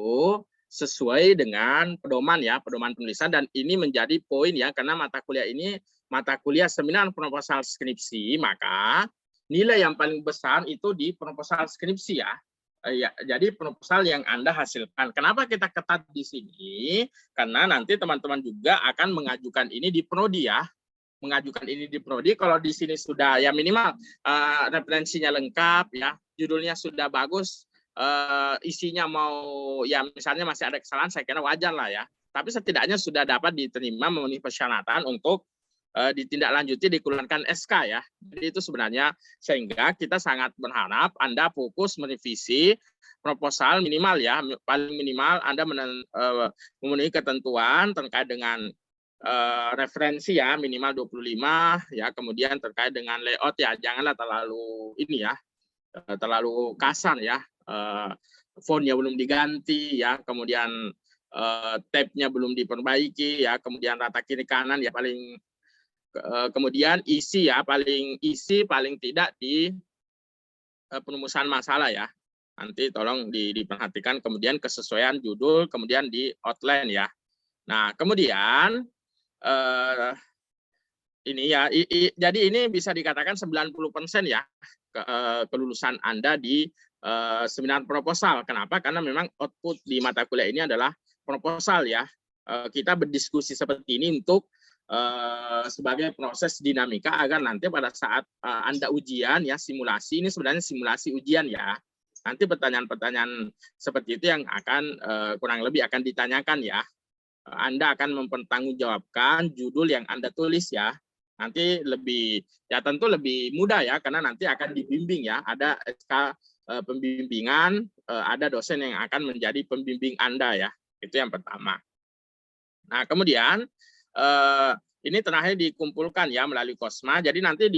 sesuai dengan pedoman ya, pedoman penulisan, dan ini menjadi poin ya, karena mata kuliah ini mata kuliah seminar proposal skripsi, maka nilai yang paling besar itu di proposal skripsi ya. Ya, jadi proposal yang Anda hasilkan. Kenapa kita ketat di sini? Karena nanti teman-teman juga akan mengajukan ini di prodi ya. Mengajukan ini di prodi, kalau di sini sudah ya minimal referensinya lengkap ya, judulnya sudah bagus, isinya mau ya misalnya masih ada kesalahan, saya kira wajar lah ya. Tapi setidaknya sudah dapat diterima memenuhi persyaratan untuk ditindaklanjuti dikeluarkan SK ya. Jadi itu sebenarnya sehingga kita sangat berharap Anda fokus merevisi proposal minimal ya, paling minimal Anda memenuhi ketentuan terkait dengan referensi ya minimal 25 ya, kemudian terkait dengan layout ya janganlah terlalu ini ya, terlalu kasar ya, fontnya belum diganti ya, kemudian tab-nya belum diperbaiki ya, kemudian rata kiri kanan ya paling, kemudian isi ya paling tidak di perumusan masalah ya, nanti tolong diperhatikan, kemudian kesesuaian judul, kemudian di outline ya. Nah kemudian ini ya, jadi ini bisa dikatakan 90% ya kelulusan Anda di seminar proposal. Kenapa? Karena memang output di mata kuliah ini adalah proposal ya. Kita berdiskusi seperti ini untuk sebagai proses dinamika agar nanti pada saat Anda ujian ya, simulasi, ini sebenarnya simulasi ujian ya. Nanti pertanyaan-pertanyaan seperti itu yang akan kurang lebih akan ditanyakan ya. Anda akan mempertanggungjawabkan judul yang Anda tulis ya. Nanti lebih ya tentu lebih mudah ya, karena nanti akan dibimbing ya. Ada SK pembimbingan, ada dosen yang akan menjadi pembimbing Anda ya. Itu yang pertama. Nah kemudian ini terakhir dikumpulkan ya melalui Kosma. Jadi nanti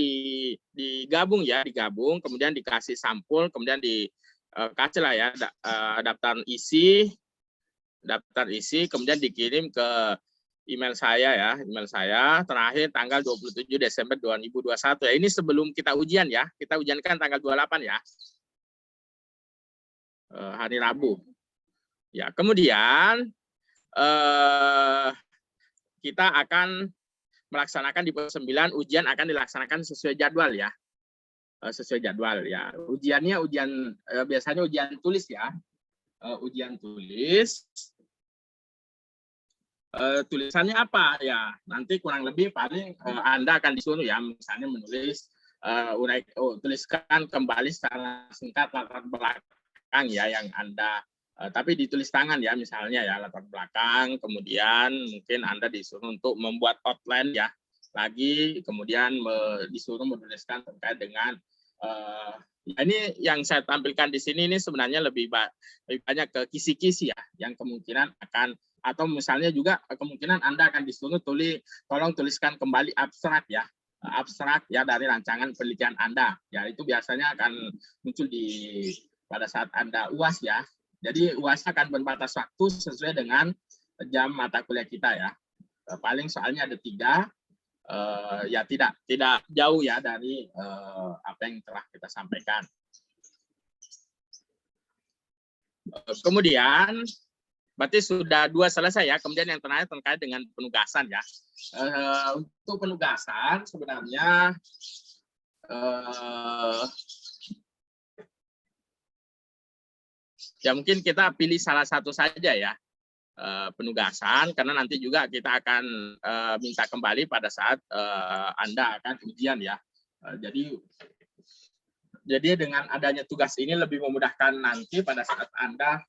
digabung ya, kemudian dikasih sampul, kemudian dikasih lah ya daftar isi, kemudian dikirim ke email saya ya, terakhir tanggal 27 Desember 2021 ya. Ini sebelum kita ujian ya, kita ujiankan tanggal 28 ya, hari Rabu. Ya kemudian kita akan melaksanakan di 9 ujian akan dilaksanakan sesuai jadwal ya, Ujiannya biasanya ujian tulis ya. Ujian tulis, tulisannya apa ya, nanti kurang lebih paling Anda akan disuruh ya, misalnya menulis tuliskan kembali secara singkat latar belakang ya yang Anda, tapi ditulis tangan ya, misalnya ya latar belakang, kemudian mungkin Anda disuruh untuk membuat outline ya lagi, kemudian disuruh menuliskan terkait dengan Ya, ini yang saya tampilkan di sini ini sebenarnya lebih banyak ke kisi-kisi ya, yang kemungkinan akan, atau misalnya juga kemungkinan Anda akan disuruh tolong tuliskan kembali abstrak ya dari rancangan penelitian Anda. Ya, itu biasanya akan muncul pada saat Anda UAS ya. Jadi UAS akan berbatas waktu sesuai dengan jam mata kuliah kita ya. Paling soalnya ada 3. Ya tidak jauh ya dari apa yang telah kita sampaikan. Kemudian berarti sudah 2 selesai ya. Kemudian yang terakhir terkait dengan penugasan ya. Untuk penugasan sebenarnya ya mungkin kita pilih salah satu saja ya. Penugasan, karena nanti juga kita akan minta kembali pada saat Anda akan ujian ya. Jadi dengan adanya tugas ini lebih memudahkan nanti pada saat Anda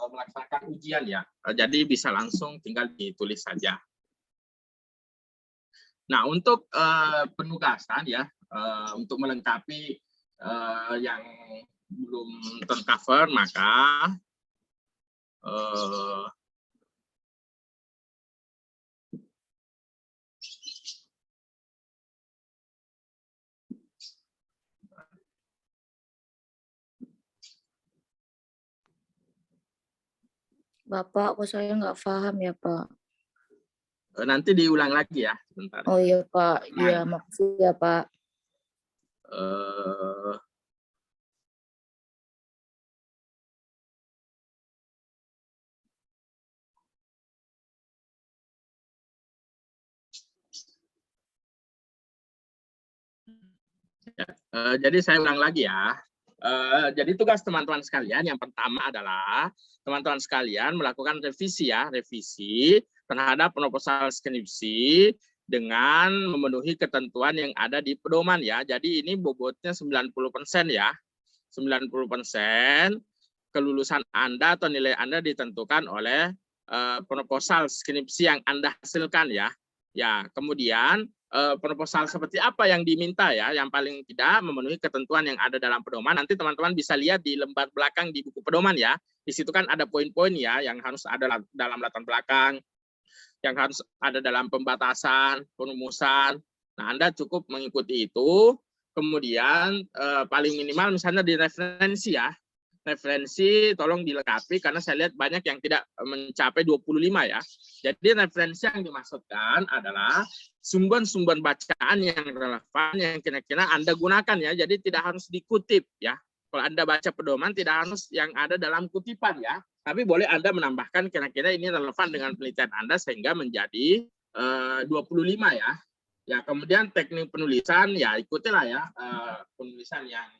melaksanakan ujian ya. Jadi bisa langsung tinggal ditulis saja. Nah, untuk penugasan ya, untuk melengkapi yang belum tercover, maka Bapak, kok saya nggak paham ya, Pak? nanti diulang lagi ya, sebentar. Oh iya, Pak. Iya, makasih ya, Pak. Jadi saya ulang lagi ya. Jadi tugas teman-teman sekalian yang pertama adalah teman-teman sekalian melakukan revisi terhadap proposal skripsi dengan memenuhi ketentuan yang ada di pedoman ya. Jadi ini bobotnya 90% ya. 90% kelulusan Anda atau nilai Anda ditentukan oleh proposal skripsi yang Anda hasilkan ya. Ya, kemudian proposal seperti apa yang diminta ya, yang paling tidak memenuhi ketentuan yang ada dalam pedoman. Nanti teman-teman bisa lihat di lembar belakang di buku pedoman ya. Di situ kan ada poin-poin ya yang harus ada dalam latar belakang, yang harus ada dalam pembatasan, penumusan. Nah, Anda cukup mengikuti itu. Kemudian paling minimal misalnya di referensi ya. Referensi tolong dilengkapi karena saya lihat banyak yang tidak mencapai 25 ya. Jadi referensi yang dimaksudkan adalah sumber-sumber bacaan yang relevan yang kira-kira Anda gunakan ya. Jadi tidak harus dikutip ya. Kalau Anda baca pedoman tidak harus yang ada dalam kutipan ya. Tapi boleh Anda menambahkan kira-kira ini relevan dengan penelitian Anda sehingga menjadi 25 ya. Ya, kemudian teknik penulisan ya ikutilah ya penulisan yang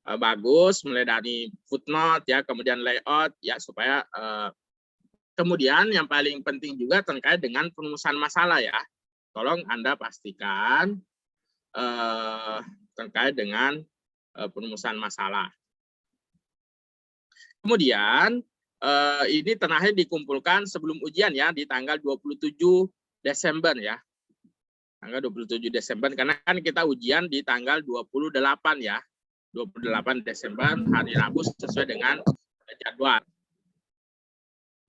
bagus, mulai dari footnote ya, kemudian layout ya, supaya kemudian yang paling penting juga terkait dengan perumusan masalah ya. Tolong Anda pastikan terkait dengan perumusan masalah. Kemudian ini terakhir dikumpulkan sebelum ujian ya di tanggal 27 Desember ya. Tanggal 27 Desember karena kan kita ujian di tanggal 28 ya. 28 Desember hari Rabu sesuai dengan jadwal.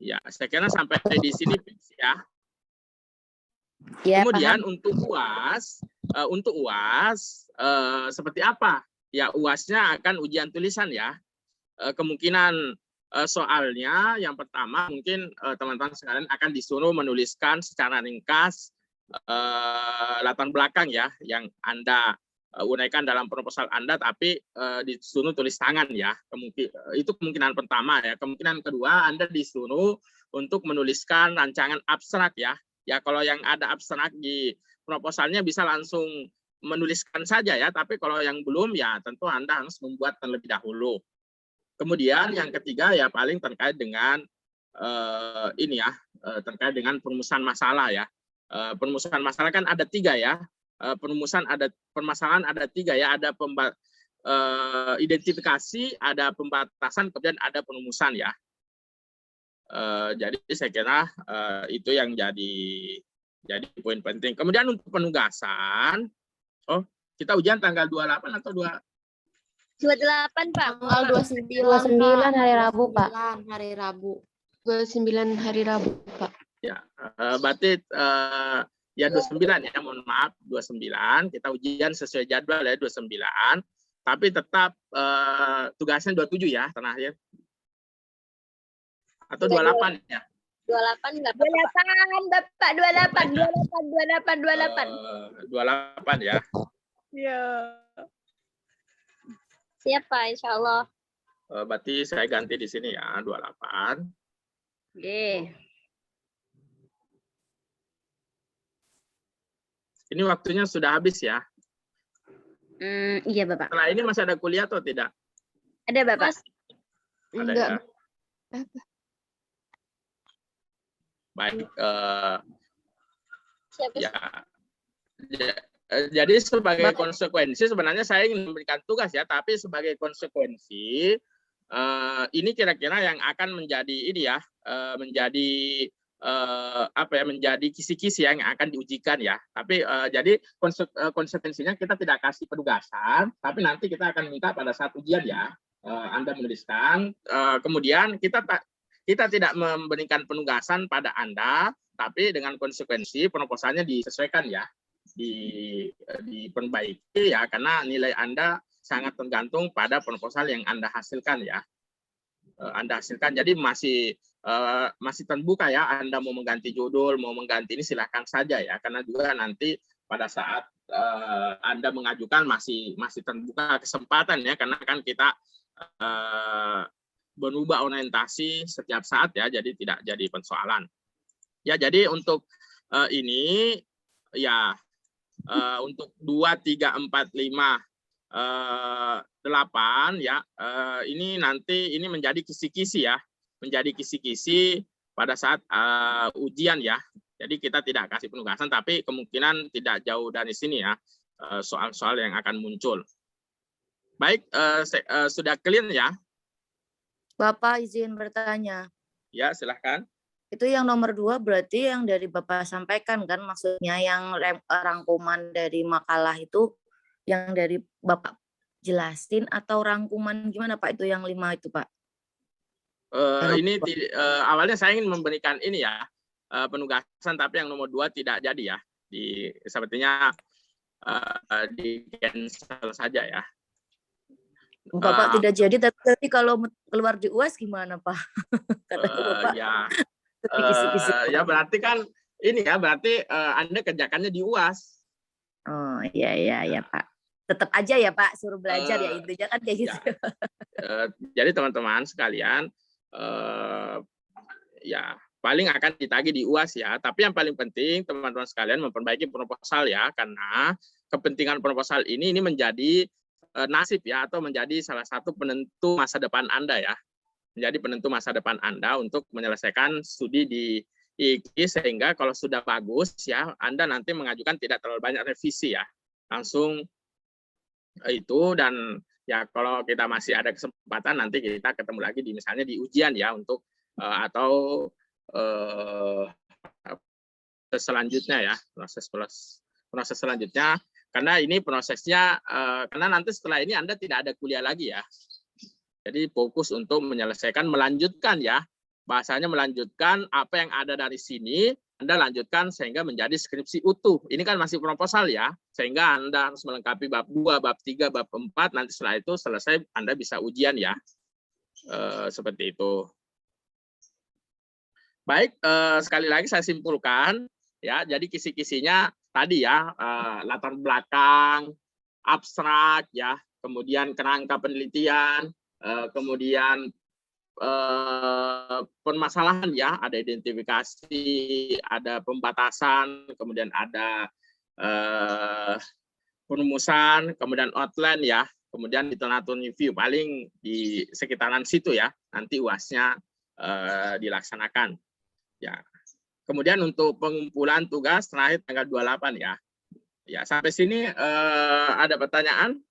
Ya, saya kira sampai di sini ya. Ya, kemudian paham. untuk UAS seperti apa? Ya, UAS-nya akan ujian tulisan ya. Kemungkinan soalnya yang pertama mungkin teman-teman sekalian akan disuruh menuliskan secara ringkas latar belakang ya yang Anda uraikan dalam proposal Anda, tapi disuruh tulis tangan ya. Itu kemungkinan pertama ya. Kemungkinan kedua Anda disuruh untuk menuliskan rancangan abstrak ya. Ya kalau yang ada abstrak di proposalnya bisa langsung menuliskan saja ya. Tapi kalau yang belum ya tentu Anda harus membuat terlebih dahulu. Kemudian yang ketiga ya paling terkait dengan ini ya terkait dengan perumusan masalah ya. Perumusan masalah kan ada 3 ya. Permasalahan ada 3 ya, ada identifikasi, ada pembatasan, kemudian ada perumusan ya. Jadi saya kira itu yang jadi poin penting. Kemudian untuk penugasan, kita ujian tanggal 28 atau 28, Pak. Tanggal 29, 29 hari Rabu, Pak. 29 hari Rabu. 29 hari Rabu, Pak. Ya, berarti ya 29 ya, mohon maaf 29. Kita ujian sesuai jadwal ya 29. Tapi tetap tugasnya 27 ya terakhir. Atau 28 ya? 28 enggak apa-apa. 28, Bapak, 28. 28 ya. Iya. Siap, Pak, insya Allah. Berarti saya ganti di sini ya, 28. Oke. Ini waktunya sudah habis ya. Iya, Bapak. Setelah ini masih ada kuliah atau tidak? Ada, Bapak. Ada Enggak. ya. Baik, Siapa? ya. Jadi sebagai konsekuensi sebenarnya saya ingin memberikan tugas ya, tapi sebagai konsekuensi ini kira-kira yang akan menjadi ini ya, menjadi menjadi kisi-kisi yang akan diujikan ya. Tapi jadi konsekuensinya kita tidak kasih penugasan, tapi nanti kita akan minta pada saat ujian ya, Anda menuliskan. Kemudian kita tidak memberikan penugasan pada Anda, tapi dengan konsekuensi proposalnya disesuaikan ya, diperbaiki ya, karena nilai Anda sangat tergantung pada proposal yang Anda hasilkan ya. Anda hasilkan, jadi masih terbuka ya, Anda mau mengganti judul, mau mengganti ini silahkan saja ya, karena juga nanti pada saat Anda mengajukan masih terbuka kesempatan ya, karena kan kita berubah orientasi setiap saat ya, jadi tidak jadi persoalan. Ya, jadi untuk ini ya untuk 2, 3, 4, 5, 8 ya, ini nanti ini menjadi kisi-kisi ya, menjadi kisi-kisi pada saat ujian ya. Jadi kita tidak kasih penugasan, tapi kemungkinan tidak jauh dari sini ya, soal-soal yang akan muncul. Baik, sudah clear ya? Bapak izin bertanya. Ya, silahkan. Itu yang nomor 2 berarti yang dari Bapak sampaikan kan, maksudnya yang rangkuman dari makalah itu yang dari Bapak jelasin atau rangkuman gimana Pak, itu yang 5 itu Pak? Ini awalnya saya ingin memberikan ini ya, penugasan, tapi yang nomor 2 tidak jadi ya. Sepertinya di cancel saja ya. Bapak tidak jadi, tapi kalau keluar di UAS gimana Pak? Kata Bapak. Ya berarti kan ini ya, berarti Anda kerjakannya di UAS. Oh iya Pak. Tetap aja ya Pak, suruh belajar ya, intinya kan kayak gitu. Jadi teman-teman sekalian, ya paling akan ditagih di UAS ya. Tapi yang paling penting teman-teman sekalian memperbaiki proposal ya, karena kepentingan proposal ini menjadi nasib ya, atau menjadi salah satu penentu masa depan Anda ya. Menjadi penentu masa depan Anda untuk menyelesaikan studi di IKI, sehingga kalau sudah bagus ya, Anda nanti mengajukan tidak terlalu banyak revisi ya. Langsung itu, dan ya kalau kita masih ada kesempatan nanti kita ketemu lagi di misalnya di ujian ya, untuk atau selanjutnya ya, proses selanjutnya. Karena ini prosesnya, karena nanti setelah ini Anda tidak ada kuliah lagi ya. Jadi fokus untuk menyelesaikan, melanjutkan ya. Bahasanya melanjutkan apa yang ada dari sini, Anda lanjutkan sehingga menjadi skripsi utuh. Ini kan masih proposal ya. Sehingga Anda harus melengkapi bab 2, bab 3, bab 4. Nanti setelah itu selesai Anda bisa ujian ya. Seperti itu. Baik, sekali lagi saya simpulkan. Ya, jadi kisi-kisinya tadi ya, latar belakang, abstrak ya, kemudian kerangka penelitian, kemudian permasalahan ya, ada identifikasi, ada pembatasan, kemudian ada penumusan, kemudian outline ya, kemudian literatur review, paling di sekitaran situ ya, nanti UAS-nya dilaksanakan ya. Kemudian untuk pengumpulan tugas terakhir tanggal 28 ya. Ya, sampai sini ada pertanyaan?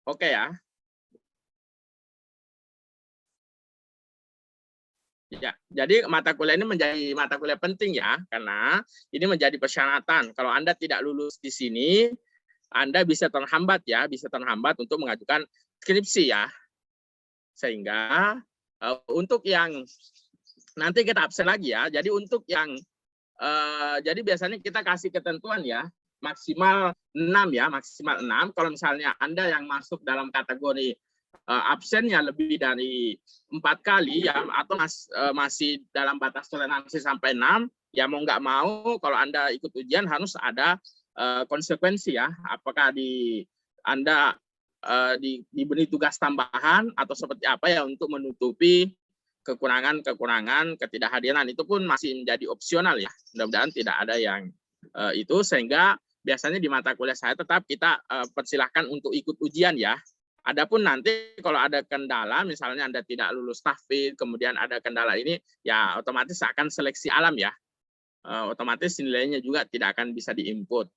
Oke ya. Ya, jadi mata kuliah ini menjadi mata kuliah penting ya, karena ini menjadi persyaratan. Kalau Anda tidak lulus di sini, Anda bisa terhambat ya, bisa terhambat untuk mengajukan skripsi ya. Sehingga untuk yang nanti kita absen lagi ya. Jadi untuk yang jadi biasanya kita kasih ketentuan ya, maksimal 6 ya, maksimal 6. Kalau misalnya Anda yang masuk dalam kategori absennya lebih dari 4 kali ya, atau masih dalam batas toleransi sampai 6, ya mau nggak mau kalau Anda ikut ujian harus ada konsekuensi ya. Apakah Anda diberi tugas tambahan atau seperti apa ya untuk menutupi kekurangan ketidakhadiran, itu pun masih menjadi opsional ya. Mudah-mudahan tidak ada yang itu, sehingga biasanya di mata kuliah saya tetap kita persilahkan untuk ikut ujian ya. Adapun nanti kalau ada kendala, misalnya Anda tidak lulus tahfidz, kemudian ada kendala ini, ya otomatis akan seleksi alam ya. Otomatis nilainya juga tidak akan bisa diinput.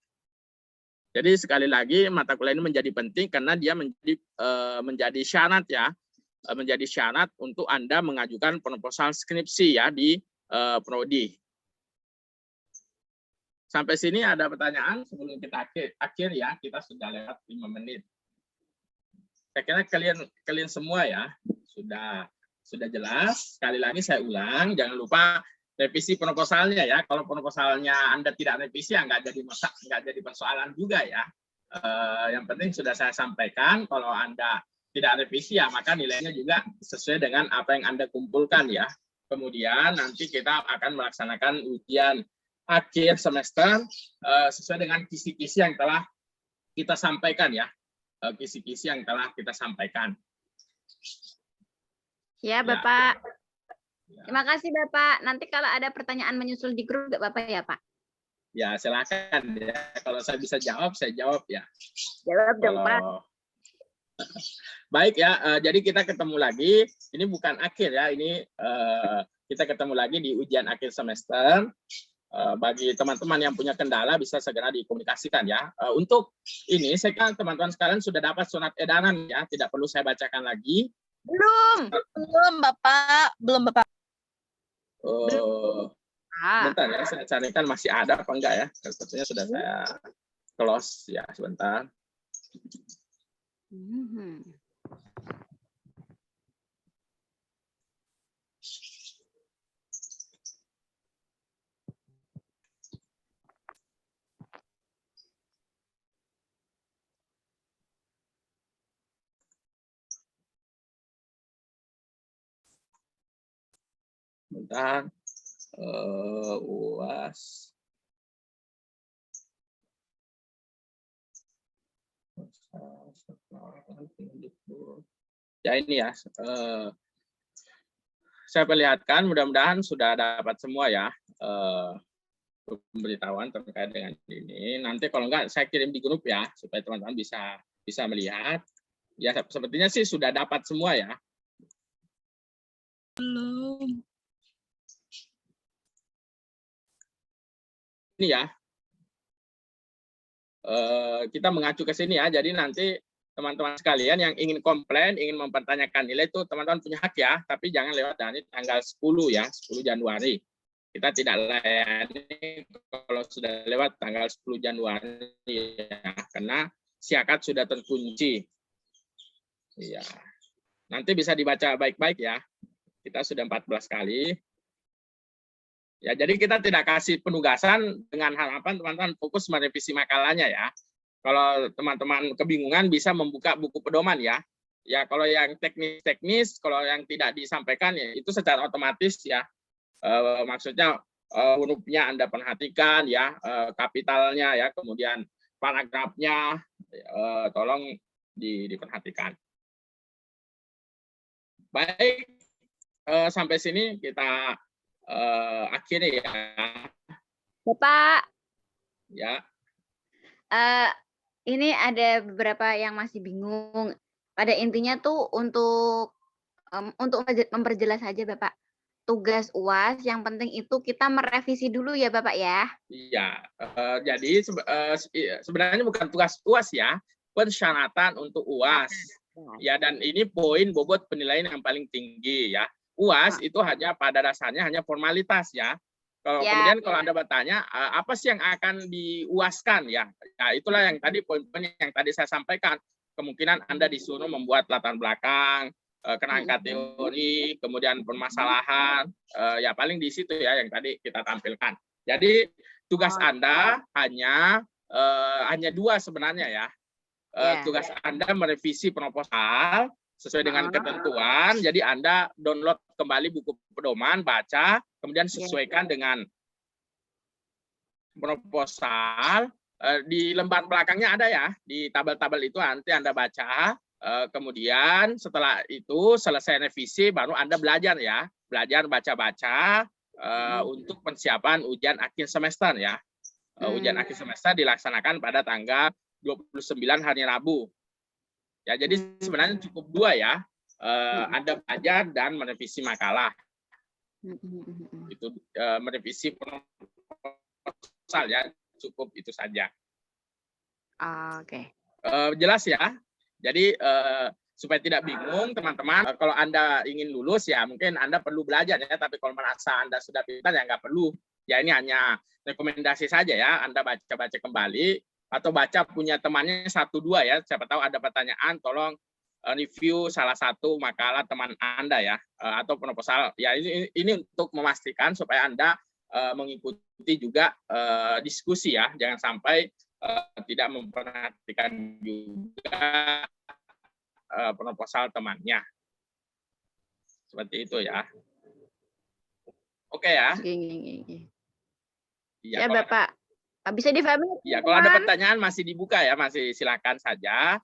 Jadi sekali lagi mata kuliah ini menjadi penting karena dia menjadi syarat ya, menjadi syarat untuk Anda mengajukan proposal skripsi ya di prodi. Sampai sini ada pertanyaan sebelum kita akhir ya, kita sudah lewat 5 menit. Saya kira kalian semua ya sudah jelas. Sekali lagi saya ulang, jangan lupa revisi proposalnya ya. Kalau proposalnya Anda tidak revisi ya nggak jadi persoalan juga ya. Yang penting sudah saya sampaikan, kalau Anda tidak revisi ya maka nilainya juga sesuai dengan apa yang Anda kumpulkan ya. Kemudian nanti kita akan melaksanakan ujian akhir semester sesuai dengan kisi-kisi yang telah kita sampaikan ya. Kisi-kisi yang telah kita sampaikan. Ya, Bapak. Terima kasih, Bapak. Nanti kalau ada pertanyaan menyusul di grup, nggak Bapak ya, Pak? Ya, silakan ya. Kalau saya bisa jawab, saya jawab ya. Jawab dong, Pak. Baik ya, jadi kita ketemu lagi. Ini bukan akhir ya, ini kita ketemu lagi di ujian akhir semester. Bagi teman-teman yang punya kendala bisa segera dikomunikasikan ya. Untuk ini saya kira teman-teman sekalian sudah dapat surat edaran ya, tidak perlu saya bacakan lagi. Belum Bapak. Bentar ya, saya carikan masih ada apa enggak ya. Sepertinya sudah saya close ya, sebentar. Bentar. UAS. Ya ini ya. Saya perlihatkan, mudah-mudahan sudah dapat semua ya pemberitahuan terkait dengan ini. Nanti kalau enggak saya kirim di grup ya supaya teman-teman bisa melihat. Ya sepertinya sih sudah dapat semua ya. Belum. Ini ya. Kita mengacu ke sini ya. Jadi nanti teman-teman sekalian yang ingin komplain, ingin mempertanyakan nilai itu teman-teman punya hak ya, tapi jangan lewat dari tanggal 10 ya, 10 Januari. Kita tidak layani kalau sudah lewat tanggal 10 Januari ya, karena siakat sudah terkunci. Iya. Nanti bisa dibaca baik-baik ya. Kita sudah 14 kali. Ya, jadi kita tidak kasih penugasan dengan harapan teman-teman fokus merevisi makalahnya ya. Kalau teman-teman kebingungan bisa membuka buku pedoman ya. Ya, kalau yang teknis-teknis, kalau yang tidak disampaikan ya itu secara otomatis ya. Maksudnya hurufnya Anda perhatikan ya, kapitalnya ya, kemudian paragrafnya tolong diperhatikan. Baik, sampai sini kita akhirnya ya. Bapak. Ya. Ini ada beberapa yang masih bingung. Pada intinya tuh untuk memperjelas saja Bapak. Tugas UAS yang penting itu kita merevisi dulu ya Bapak ya. Iya. Jadi sebenarnya bukan tugas UAS ya, persyaratan untuk UAS. Ya, dan ini poin bobot penilaian yang paling tinggi ya. UAS itu hanya pada dasarnya hanya formalitas ya. Ya. Kemudian kalau Anda bertanya, apa sih yang akan diuaskan ya? Nah, itulah yang tadi poin-poin yang tadi saya sampaikan. Kemungkinan Anda disuruh membuat latar belakang, kerangka teori, kemudian permasalahan, ya paling di situ ya yang tadi kita tampilkan. Jadi tugas Anda hanya 2 sebenarnya ya. Tugas Anda merevisi proposal sesuai dengan ketentuan. Jadi Anda download kembali buku pedoman, baca, kemudian sesuaikan dengan proposal. Di lembar belakangnya ada ya, di tabel-tabel itu nanti Anda baca. Kemudian setelah itu selesai revisi, baru Anda belajar ya. Belajar baca-baca untuk persiapan ujian akhir semester ya. Ujian akhir semester dilaksanakan pada tanggal 29 hari Rabu. Ya, jadi sebenarnya cukup 2 ya. Anda belajar dan merevisi makalah. Itu merevisi proposal ya, cukup itu saja. Oke. Jelas ya. Jadi supaya tidak bingung teman-teman, kalau Anda ingin lulus ya mungkin Anda perlu belajar ya, tapi kalau merasa Anda sudah pintar ya nggak perlu. Ya ini hanya rekomendasi saja ya, Anda baca-baca kembali atau baca punya temannya 1-2 ya, siapa tahu ada pertanyaan, tolong review salah satu makalah teman Anda ya, atau proposal. Ya ini untuk memastikan supaya Anda mengikuti juga diskusi ya, jangan sampai tidak memperhatikan juga proposal temannya. Seperti itu ya. Oke ya. Ya, Bapak. Bisa difahami? Ya, kalau ada pertanyaan masih dibuka ya, masih silakan saja.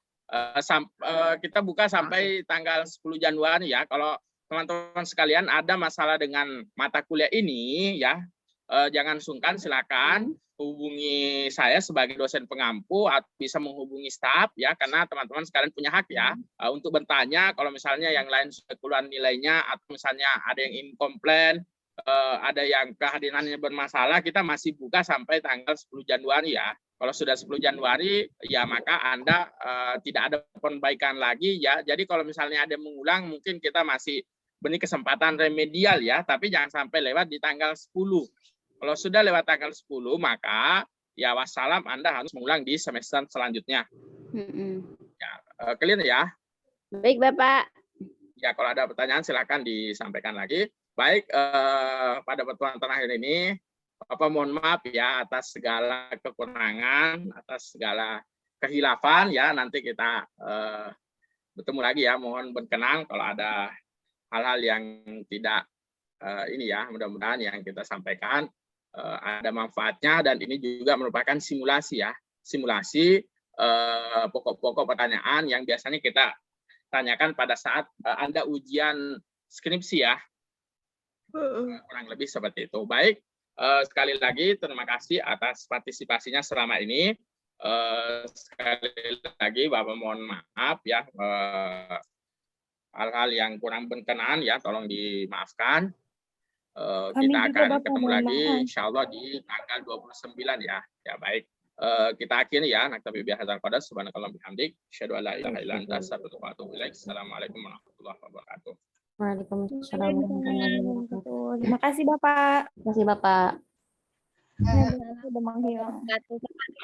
Kita buka sampai tanggal 10 Januari ya. Kalau teman-teman sekalian ada masalah dengan mata kuliah ini ya, jangan sungkan, silakan hubungi saya sebagai dosen pengampu atau bisa menghubungi staf ya, karena teman-teman sekalian punya hak ya untuk bertanya kalau misalnya yang lain sudah keluar nilainya atau misalnya ada yang inkomplain, ada yang kehadirannya bermasalah, kita masih buka sampai tanggal 10 Januari ya. Kalau sudah 10 Januari ya maka Anda tidak ada perbaikan lagi ya. Jadi kalau misalnya ada yang mengulang mungkin kita masih beri kesempatan remedial ya, tapi jangan sampai lewat di tanggal 10. Kalau sudah lewat tanggal 10 maka ya wassalam, Anda harus mengulang di semester selanjutnya. Ya, clear ya? Baik, Bapak. Ya, kalau ada pertanyaan silakan disampaikan lagi. Baik, pada pertemuan terakhir ini, Bapak mohon maaf ya atas segala kekurangan, atas segala kehilafan ya. Nanti kita bertemu lagi ya. Mohon berkenan kalau ada hal-hal yang tidak ini ya. Mudah-mudahan yang kita sampaikan ada manfaatnya, dan ini juga merupakan simulasi ya. Simulasi pokok-pokok pertanyaan yang biasanya kita tanyakan pada saat Anda ujian skripsi ya. Kurang lebih seperti itu. Baik, sekali lagi terima kasih atas partisipasinya selama ini. Sekali lagi Bapak mohon maaf ya, hal-hal yang kurang berkenan ya tolong dimaafkan. Kita akan ketemu lagi insya Allah di tanggal 29 ya. Ya baik. Kita akhiri ya. Naktabi bihadzal qadar, subhanakallah bihamdik, asyhadu an la ilaha illa anta, astaghfiruka wa atubu ilaik. Assalamualaikum warahmatullahi wabarakatuh. Waalaikumsalam warahmatullahi wabarakatuh. Terima kasih Bapak. Terima kasih Bapak. Sudah menghilang.